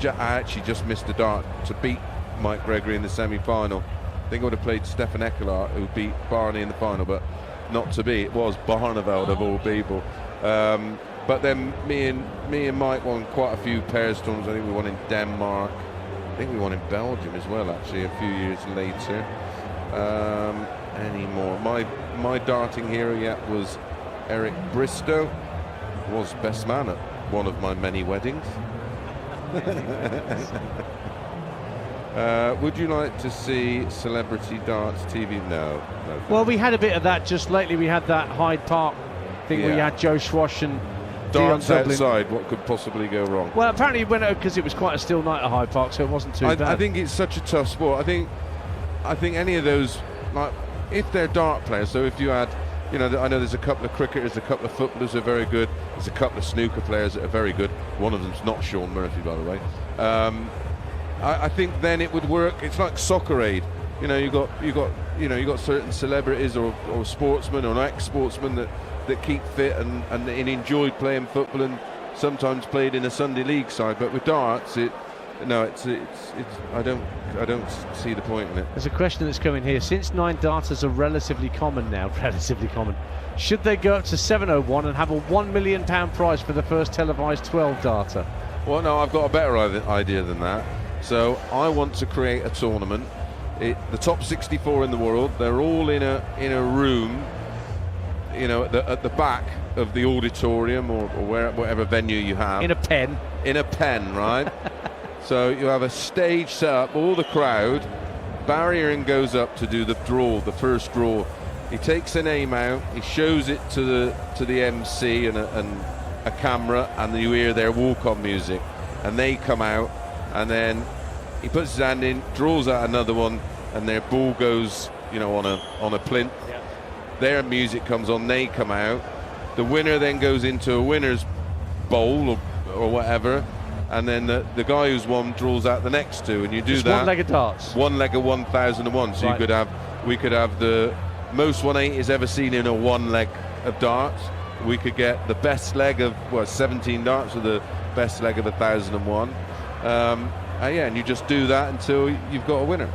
I actually just missed a dart to beat Mike Gregory in the semi-final. I think I would have played Stefan Ekelaar, who beat Barney in the final, but not to be. It was Barneveld of all people. But then me and Mike won quite a few pairs tournaments. I think we won in Denmark. I think we won in Belgium as well, actually, a few years later. Any more? My darting hero yet was Eric Bristow. Was best man at one of my many weddings. Would you like to see Celebrity Darts TV? No. Well, we had a bit of that just lately. We had that Hyde Park thing where you had Joe Schwash and darts outside. What could possibly go wrong? Well, apparently it went out because it was quite a still night at Hyde Park, so it wasn't too bad. I think it's such a tough sport. I think any of those, like, if they're dart players, so if you had, you know, I know there's a couple of cricketers, a couple of footballers who are very good. There's a couple of snooker players that are very good. One of them's not Sean Murphy, by the way. I think then it would work. It's like Soccer Aid. You know, you got certain celebrities or sportsmen or ex-sportsmen that keep fit and enjoyed playing football and sometimes played in a Sunday league side. But with darts, I don't see the point in it. There's a question that's coming here. Since 9 darters are relatively common now, should they go up to 701 and have a £1 million prize for the first televised 12 darter? Well, no, I've got a better idea than that. So I want to create a tournament. The top 64 in the world, they're all in a room, you know, at the back of the auditorium or whatever venue you have. In a pen. In a pen, right? So you have a stage set up, all the crowd. Barry Aaron goes up to do the first draw. He takes a name out, he shows it to the MC and a camera, and you hear their walk-on music, and they come out, and then he puts his hand in, draws out another one, and their ball goes, you know, on a plinth. Yeah. Their music comes on, they come out. The winner then goes into a winner's bowl or whatever, and then the guy who's won draws out the next two, and you do just that. One leg of darts. One leg of 1001. So right. We could have the most 180s ever seen in a one leg of darts. We could get the best leg of 17 darts or the best leg of 1001. And you just do that until you've got a winner.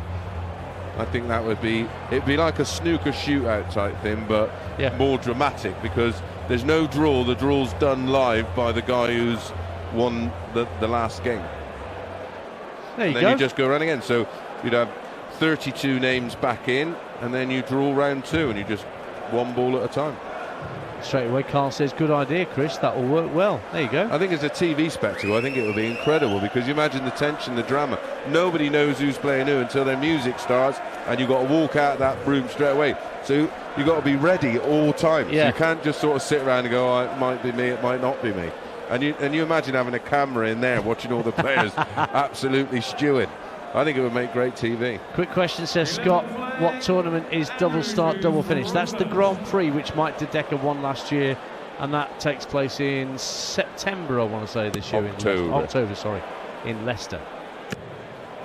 I think that it'd be like a snooker shootout type thing, but more dramatic, because there's no draw. The draw's done live by the guy who's won the last game. There you go. Then you just go around again. So you'd have 32 names back in, and then you draw round two, and you just one ball at a time. Straight away, Carl says, good idea, Chris. That will work well. There you go. I think it's a TV spectacle. I think it will be incredible, because you imagine the tension, the drama. Nobody knows who's playing who until their music starts, and you've got to walk out that room straight away. So you've got to be ready at all times. Yeah. You can't just sort of sit around and go, oh, it might be me, it might not be me. And you imagine having a camera in there watching all the players absolutely stewing. I think it would make great TV. Quick question, says Scott, what tournament is double start, double finish? That's the Grand Prix, which Mike De Decker won last year, and that takes place in September, I want to say, this year. October, in Leicester.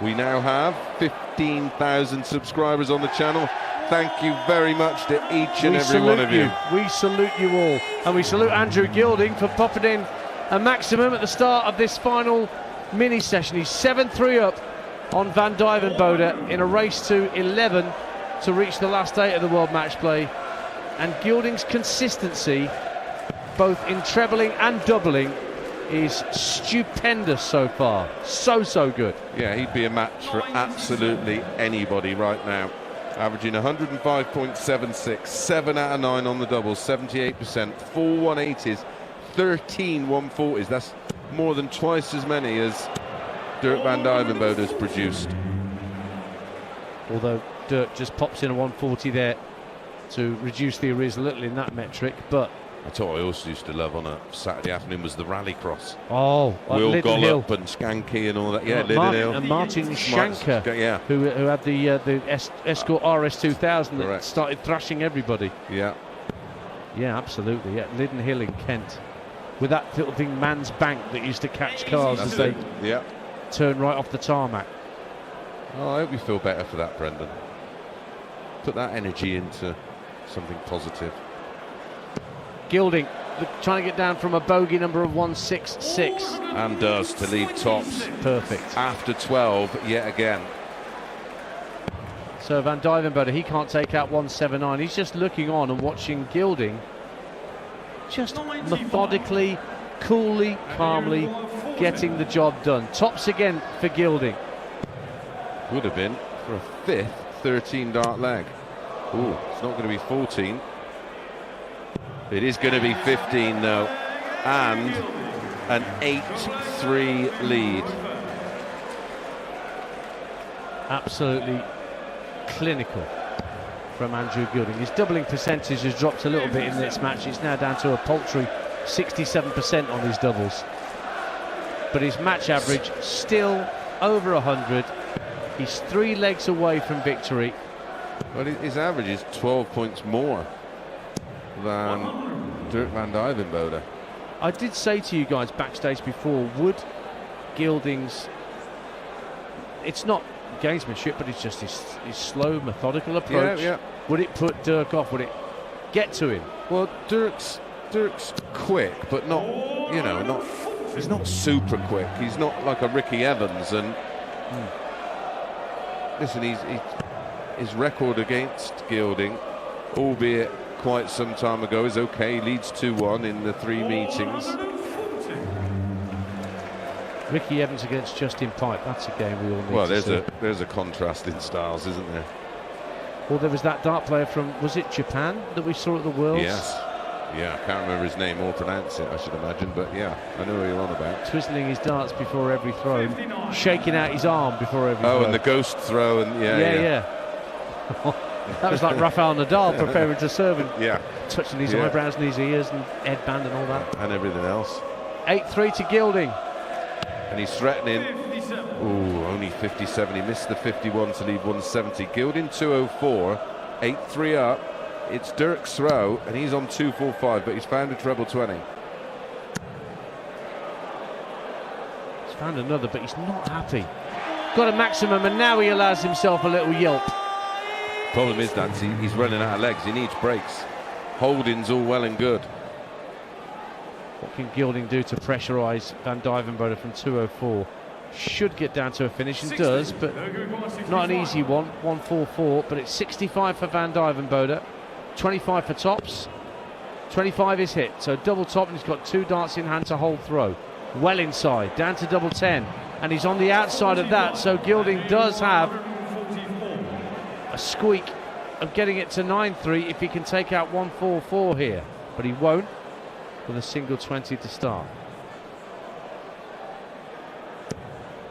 We now have 15,000 subscribers on the channel. Thank you very much to each and every one of you. We salute you all. And we salute Andrew Gilding for popping in a maximum at the start of this final mini session. He's 7-3 up on Van Duijvenbode in a race to 11 to reach the last 8 of the World Matchplay. And Gilding's consistency, both in trebling and doubling, is stupendous so far. So good. Yeah, he'd be a match for absolutely anybody right now. Averaging 105.76, 7 out of 9 on the doubles, 78%, 4 180s, 13 140s. That's more than twice as many as Dirk van Duijvenbode has produced. Although Dirk just pops in a 140 there to reduce the arrears a little in that metric, but I thought I also used to love on a Saturday afternoon was the rallycross. Oh, Will Linden Gollop Hill. and Skanky and all that. Yeah, Linden Hill. And Martin Shanker, who had the Escort RS2000 that started thrashing everybody. Yeah. Yeah, absolutely. Yeah, Linden Hill in Kent, with that little thing, Man's Bank, that used to catch cars as they turn right off the tarmac. Oh, I hope you feel better for that, Brendan. Put that energy into something positive. Gilding trying to get down from a bogey number of 166. And does, to leave tops. Perfect. After 12, yet again. So Van Duijvenbode, he can't take out 179. He's just looking on and watching Gilding just methodically, coolly, calmly getting the job done. Tops again for Gilding. Would have been for a fifth 13 dart leg. Ooh, it's not going to be 14. It is going to be 15 though, and an 8-3 lead. Absolutely Clinical from Andrew Gilding. His doubling percentage has dropped a little bit in this match. It's now down to a paltry 67% on his doubles. But his match average still over 100. He's 3 legs away from victory. Well, his average is 12 points more than Dirk van Duijvenbode. I did say to you guys backstage before, would Gilding's, it's not gamesmanship, but it's just his slow, methodical approach. Would it put Dirk off? Would it get to him? Well, Dirk's quick, but not, you know, he's not super quick. He's not like a Ricky Evans. And listen, his record against Gilding, albeit quite some time ago, is okay. He leads 2-1 in the 3 meetings. Ricky Evans against Justin Pipe. That's a game we all need Well, to see. there's a contrast in styles, isn't there? Well, there was that dart player from, was it Japan, that we saw at the Worlds? Yes. Yeah, I can't remember his name or pronounce it, I should imagine, but yeah, I know who you're on about. Twizzling his darts before every throw, shaking out his arm before every throw. Oh, and the ghost throw, and yeah. That was like Rafael Nadal preparing to serve and Yeah. touching his eyebrows and his ears and headband and all that. And everything else. 8-3 to Gilding. And he's threatening. Ooh, only 57. He missed the 51 to leave 170. Gilding 204, 8-3 up. It's Dirk's throw, and he's on 245, but he's found a treble 20. He's found another, but he's not happy. Got a maximum, and now he allows himself a little yelp. Problem is, Nancy, he's running out of legs. He needs breaks. Holding's all well and good. What can Gilding do to pressurise Van Duijvenbode from 204? Should get down to a finish, and does, but not an easy one. 144, but it's 65 for Van Duijvenbode, 25 for tops, 25 is hit, so double top, and he's got 2 darts in hand to hold throw. Well inside, down to double 10, and he's on the outside of that, so Gilding does have a squeak of getting it to 9-3 if he can take out 144 here, but he won't with a single 20 to start.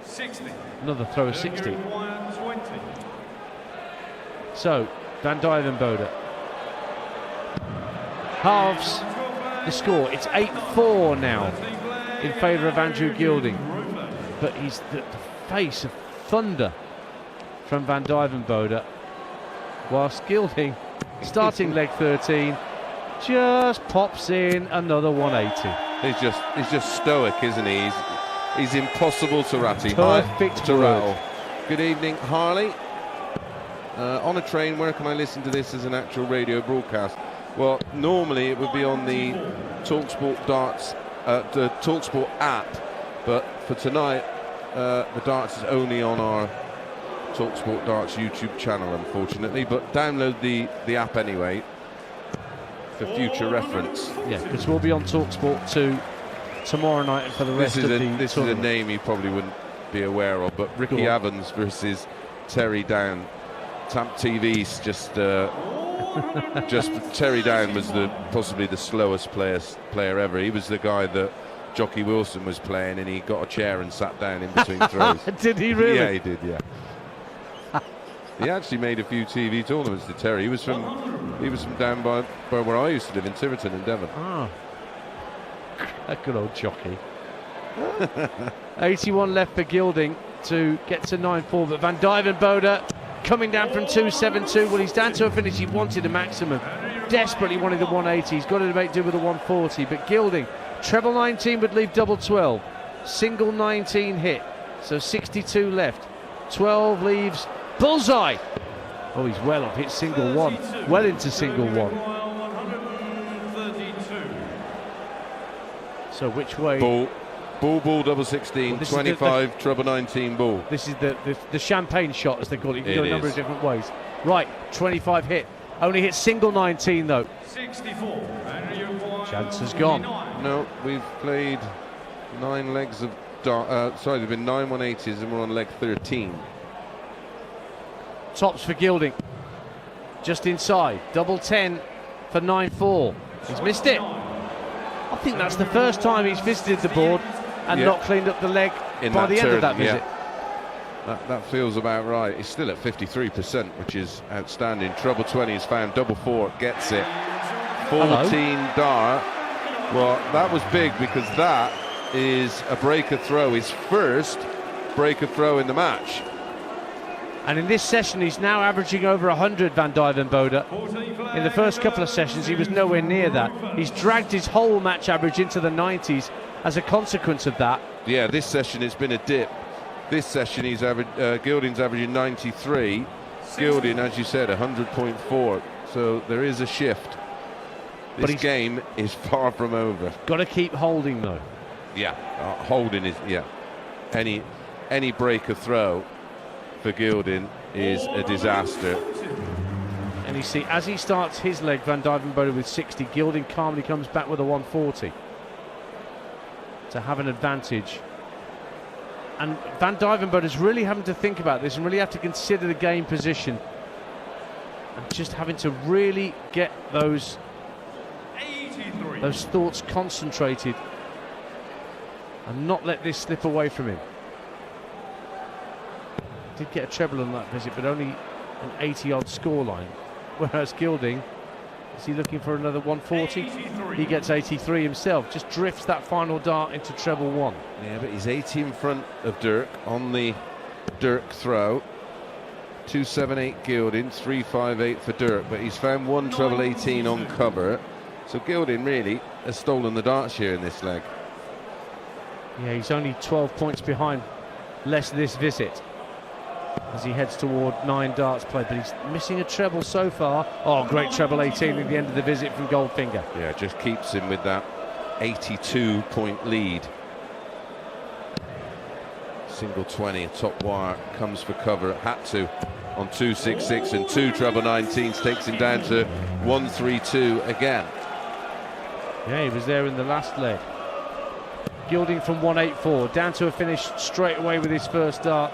60. Another throw of 60. So Van Duijvenbode halves the score. It's 8-4 now in favour of Andrew Gilding, but he's the face of thunder from Van Duijvenbode, whilst Gilding, starting leg 13, just pops in another 180. He's just stoic, isn't he? He's impossible to rattle. Perfect to word. rattle. Good evening, Harley. On a train, where can I listen to this as an actual radio broadcast? Well, normally it would be on the talkSPORT Darts, the talkSPORT app, but for tonight, the Darts is only on our talkSPORT Darts YouTube channel, unfortunately. But download the app anyway for future reference. Yeah, because we'll be on talkSPORT 2 tomorrow night and for the rest of the This is a tournament. name you probably wouldn't be aware of, but Ricky Evans versus Terry Down. Tamp TV's just Terry Down was possibly the slowest player ever. He was the guy that Jockey Wilson was playing, and he got a chair and sat down in between throws. Did he really? Yeah, he did. Yeah. He actually made a few TV tournaments to Terry. He was from down by where I used to live in Tiverton in Devon. Ah, a good old jockey. 81 left for Gilding to get to 9-4, but Van Duijvenbode coming down from 2-7-2. Well, he's down to a finish. He wanted a maximum, desperately wanted the 180. He's got to make do with the 140, but Gilding, treble 19 would leave double 12, single 19 hit, so 62 left. 12 leaves bullseye. Oh, he's well off, hit single 1, well into single 1. So which way? Ball, double 16, Well, 25, treble 19 ball. This is the champagne shot, as they call it. You can It go a number is. of different ways. Right, 25 hit. Only hit single 19 though. 64. Chance has gone. No, we've played 9 legs of sorry, there've been 9 180s and we're on leg 13. Tops for Gilding. Just inside. Double 10 for 9-4. He's missed it. I think that's the first time he's visited the board and not cleaned up the leg In by that the end of turn, that visit. That feels about right. He's still at 53%, which is outstanding. Treble 20 is found, double 4 gets it. 14 dart. Well, that was big because that is a breaker throw, his first breaker throw in the match. And in this session, he's now averaging over 100, Van Duijvenbode. In the first couple of sessions, he was nowhere near that. He's dragged his whole match average into the 90s as a consequence of that. Yeah, this session it's been a dip. This session he's Gilding's averaging 93. Gilding, as you said, 100.4. So there is a shift. This game is far from over. Got to keep holding though. Yeah, holding is any breaker throw for Gilding is a disaster. And you see, as he starts his leg, Van Duijvenbode with 60, Gilding calmly comes back with a 140 to have an advantage And Van Duijvenbode is really having to think about this and really have to consider the game position. And just having to really get those thoughts concentrated and not let this slip away from him. Did get a treble on that visit, but only an 80-odd scoreline. Whereas Gilding, is he looking for another 140? He gets 83 himself. Just drifts that final dart into treble 1. Yeah, but he's 80 in front of Dirk on the Dirk throw. 278 Gilding, 358 for Dirk, but he's found one treble 18 on cover. So Gilding really has stolen the darts here in this leg. Yeah, he's only 12 points behind less this visit as he heads toward 9 darts played, but he's missing a treble so far. Oh, great treble 18 at the end of the visit from Goldfinger. Yeah, just keeps him with that 82-point lead. Single 20, a top wire, comes for cover, had to on 266 and 2 treble 19s, takes him down to 132 again. Yeah, he was there in the last leg. Gilding from 184, down to a finish straight away with his first dart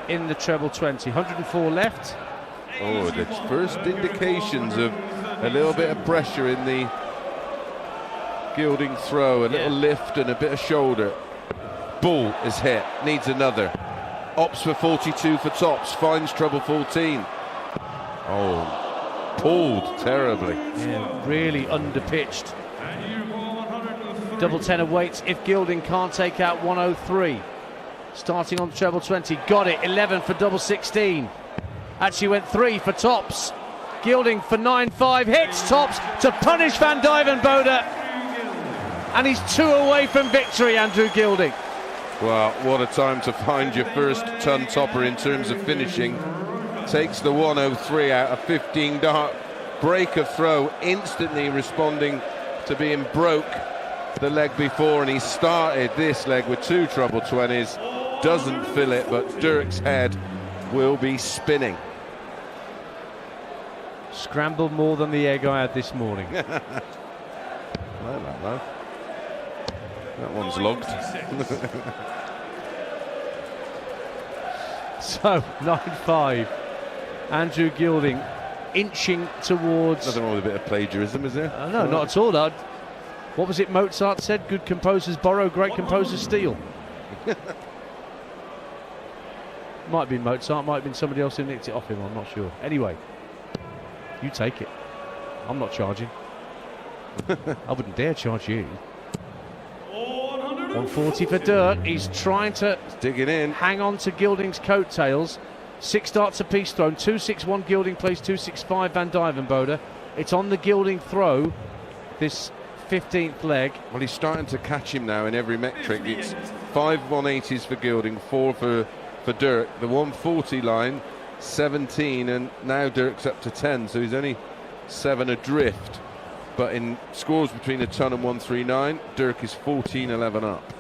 in the treble 20. 104 left. Oh, the first indications of a little bit of pressure in the Gilding throw, a little lift and a bit of shoulder. Ball is hit, needs another. Opts for 42 for tops, finds treble 14. Oh, pulled terribly. Yeah, really underpitched. Double 10 of weights if Gilding can't take out 103. Starting on treble 20, got it, 11 for double 16. Actually went 3 for tops. Gilding for 9-5, hits tops to punish Van Duijvenbode. And he's 2 away from victory, Andrew Gilding. Well, what a time to find your first ton topper in terms of finishing. Takes the 103 out of 15 dart. Break of throw, instantly responding to being broke the leg before, and he started this leg with 2 treble 20s. Doesn't fill it, but Dirk's head will be spinning. Scrambled more than the egg I had this morning. That one's logged. So 9-5. Andrew Gilding inching towards. Nothing wrong with a bit of plagiarism, is there? No, not at all. What was it Mozart said? Good composers borrow, great composers steal. Might have been Mozart, might have been somebody else who nicked it off him, I'm not sure. Anyway, you take it. I'm not charging. I wouldn't dare charge you. 140 for Dirk. He's trying to digging in, hang on to Gilding's coattails. 6 darts apiece thrown. 261 Gilding plays 265 Van Duijvenbode. It's on the Gilding throw, this 15th leg. Well, he's starting to catch him now in every metric. It's 5 180s for Gilding, 4 for Dirk. The 140 line, 17, and now Dirk's up to 10, so he's only 7 adrift. But in scores between a ton and 139, Dirk is 14-11 up.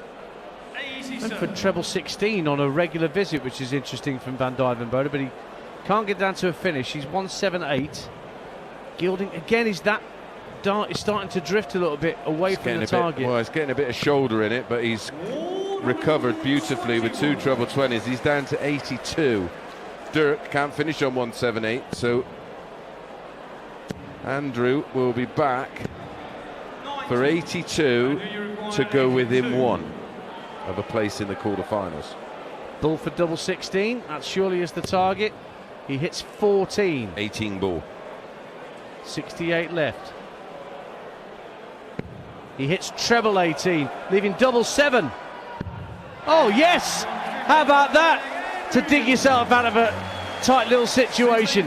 And for treble 16 on a regular visit, which is interesting from Van Duijvenbode, but he can't get down to a finish. He's 178. Gilding again, is that dart is starting to drift a little bit away from the target. Well, he's getting a bit of shoulder in it, but he's recovered beautifully with 2 treble 20s. He's down to 82. Dirk can't finish on 178, so Andrew will be back for 82 to go within 1 of a place in the quarterfinals. Ball for double 16, that surely is the target. He hits 14. 18 ball. 68 left. He hits treble 18, leaving double 7. Oh yes! How about that? To dig yourself out of a tight little situation.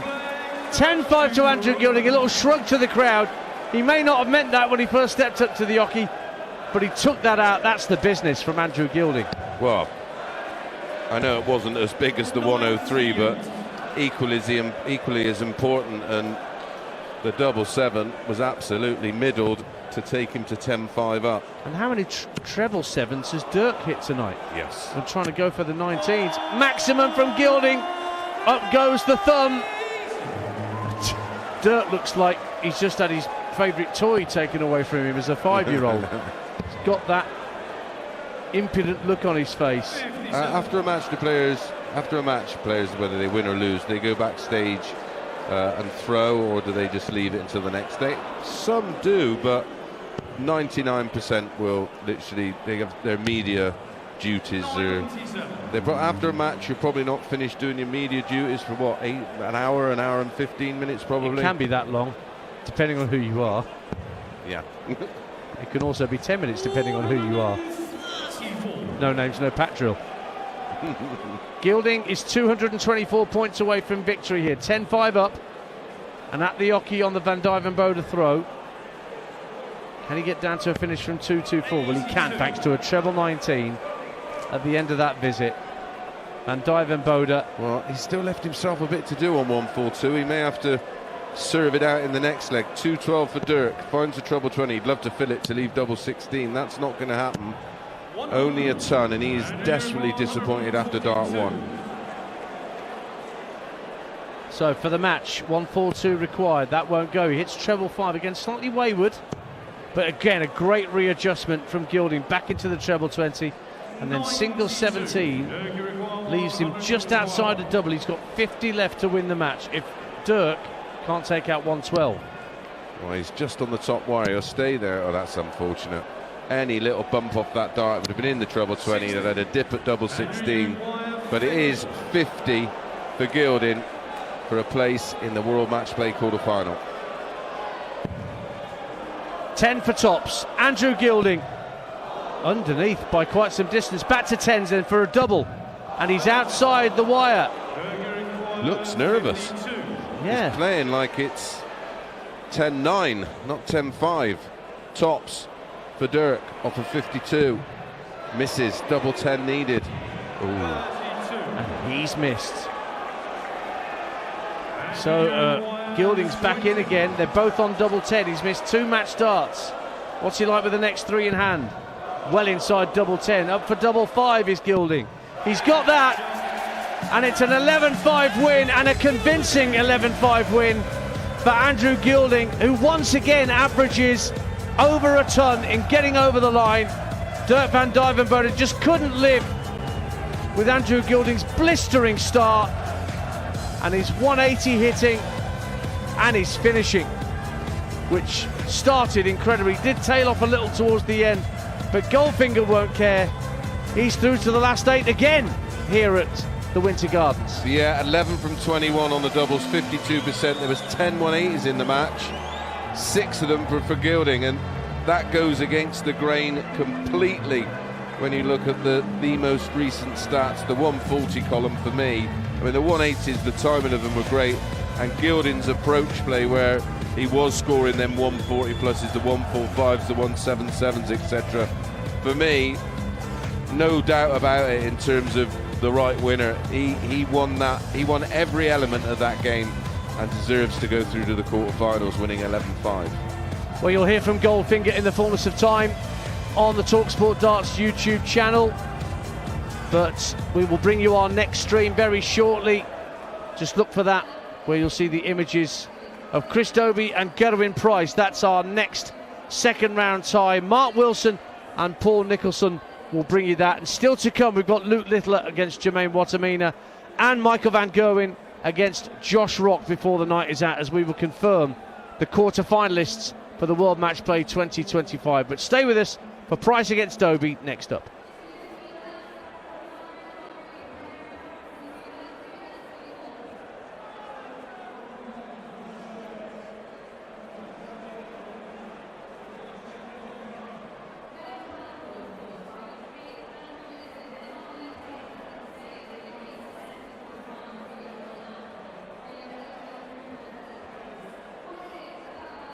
10-5 to Andrew Gilding, a little shrug to the crowd. He may not have meant that when he first stepped up to the hockey, but he took that out. That's the business from Andrew Gilding. Well, I know it wasn't as big as the 103, but equally as important, and the double 7 was absolutely middled to take him to 10-5 up. And how many treble 7s has Dirk hit tonight? Yes. I'm trying to go for the 19s. Maximum from Gilding. Up goes the thumb. Dirk looks like he's just had his favourite toy taken away from him as a 5-year-old. He's got that impudent look on his face. After a match, players, whether they win or lose, they go backstage and throw, or do they just leave it until the next day? Some do, but 99% will literally, they have their media duties. After a match, you're probably not finished doing your media duties for what, an hour and 15 minutes probably? It can be that long, depending on who you are. Yeah. It can also be 10 minutes, depending on who you are. No names, no pat drill. Gilding is 224 points away from victory here. 10-5 up. And at the hockey on the Van Duijvenbode throw. Can he get down to a finish from 2-2-4? Well, he can, thanks to a treble 19 at the end of that visit. Van Duijvenbode. Well, he's still left himself a bit to do on 1-4-2. He may have to serve it out in the next leg. 2-12 for Dirk. Finds a treble 20. He'd love to fill it to leave double 16. That's not going to happen. Only a ton, and he's desperately disappointed after dart 1. So for the match, 1-4-2 required. That won't go. He hits treble 5 again, slightly wayward. But again, a great readjustment from Gilding back into the treble 20. And then single 17 leaves him just outside a double. He's got 50 left to win the match if Dirk can't take out 112. Well, he's just on the top wire. He'll stay there. Oh, that's unfortunate. Any little bump off that dart would have been in the treble 20. That had a dip at double 16. But it is 50 for Gilding for a place in the World Matchplay quarter-final. 10 for tops. Andrew Gilding underneath by quite some distance. Back to 10s then for a double. And he's outside the wire. Looks nervous. Yeah. He's playing like it's 10-9, not 10-5. Tops for Dirk off of 52. Misses, double 10 needed. Ooh. And he's missed. So Gilding's back in again. They're both on double 10. He's missed 2 match darts. What's he like with the next 3 in hand? Well inside double 10. Up for double 5 is Gilding. He's got that. And it's an 11-5 win, and a convincing 11-5 win for Andrew Gilding, who once again averages over a ton in getting over the line. Dirk van Duijvenbode just couldn't live with Andrew Gilding's blistering start, and his 180 hitting and his finishing, which started incredibly, did tail off a little towards the end, but Goldfinger won't care. He's through to the last 8 again here at the Winter Gardens. Yeah, 11 from 21 on the doubles, 52%. There was 10 180s in the match, 6 of them for Gilding, and that goes against the grain completely when you look at the most recent stats. The 140 column for me, I mean the 180s, the timing of them were great, and Gilding's approach play where he was scoring them 140 pluses, the 145s, the 177s, etc. For me, no doubt about it in terms of the right winner. He won that. He won every element of that game and deserves to go through to the quarterfinals, winning 11-5. Well, you'll hear from Goldfinger in the fullness of time on the talkSPORT Darts YouTube channel, but we will bring you our next stream very shortly. Just look for that, where you'll see the images of Chris Dobey and Gerwyn Price. That's our next second round tie. Mark Wilson and Paul Nicholson will bring you that. And still to come, we've got Luke Littler against Jermaine Wattimena and Michael van Gerwen against Josh Rock before the night is out, as we will confirm the quarter-finalists for the World Matchplay 2025. But stay with us for Price against Dobey next up.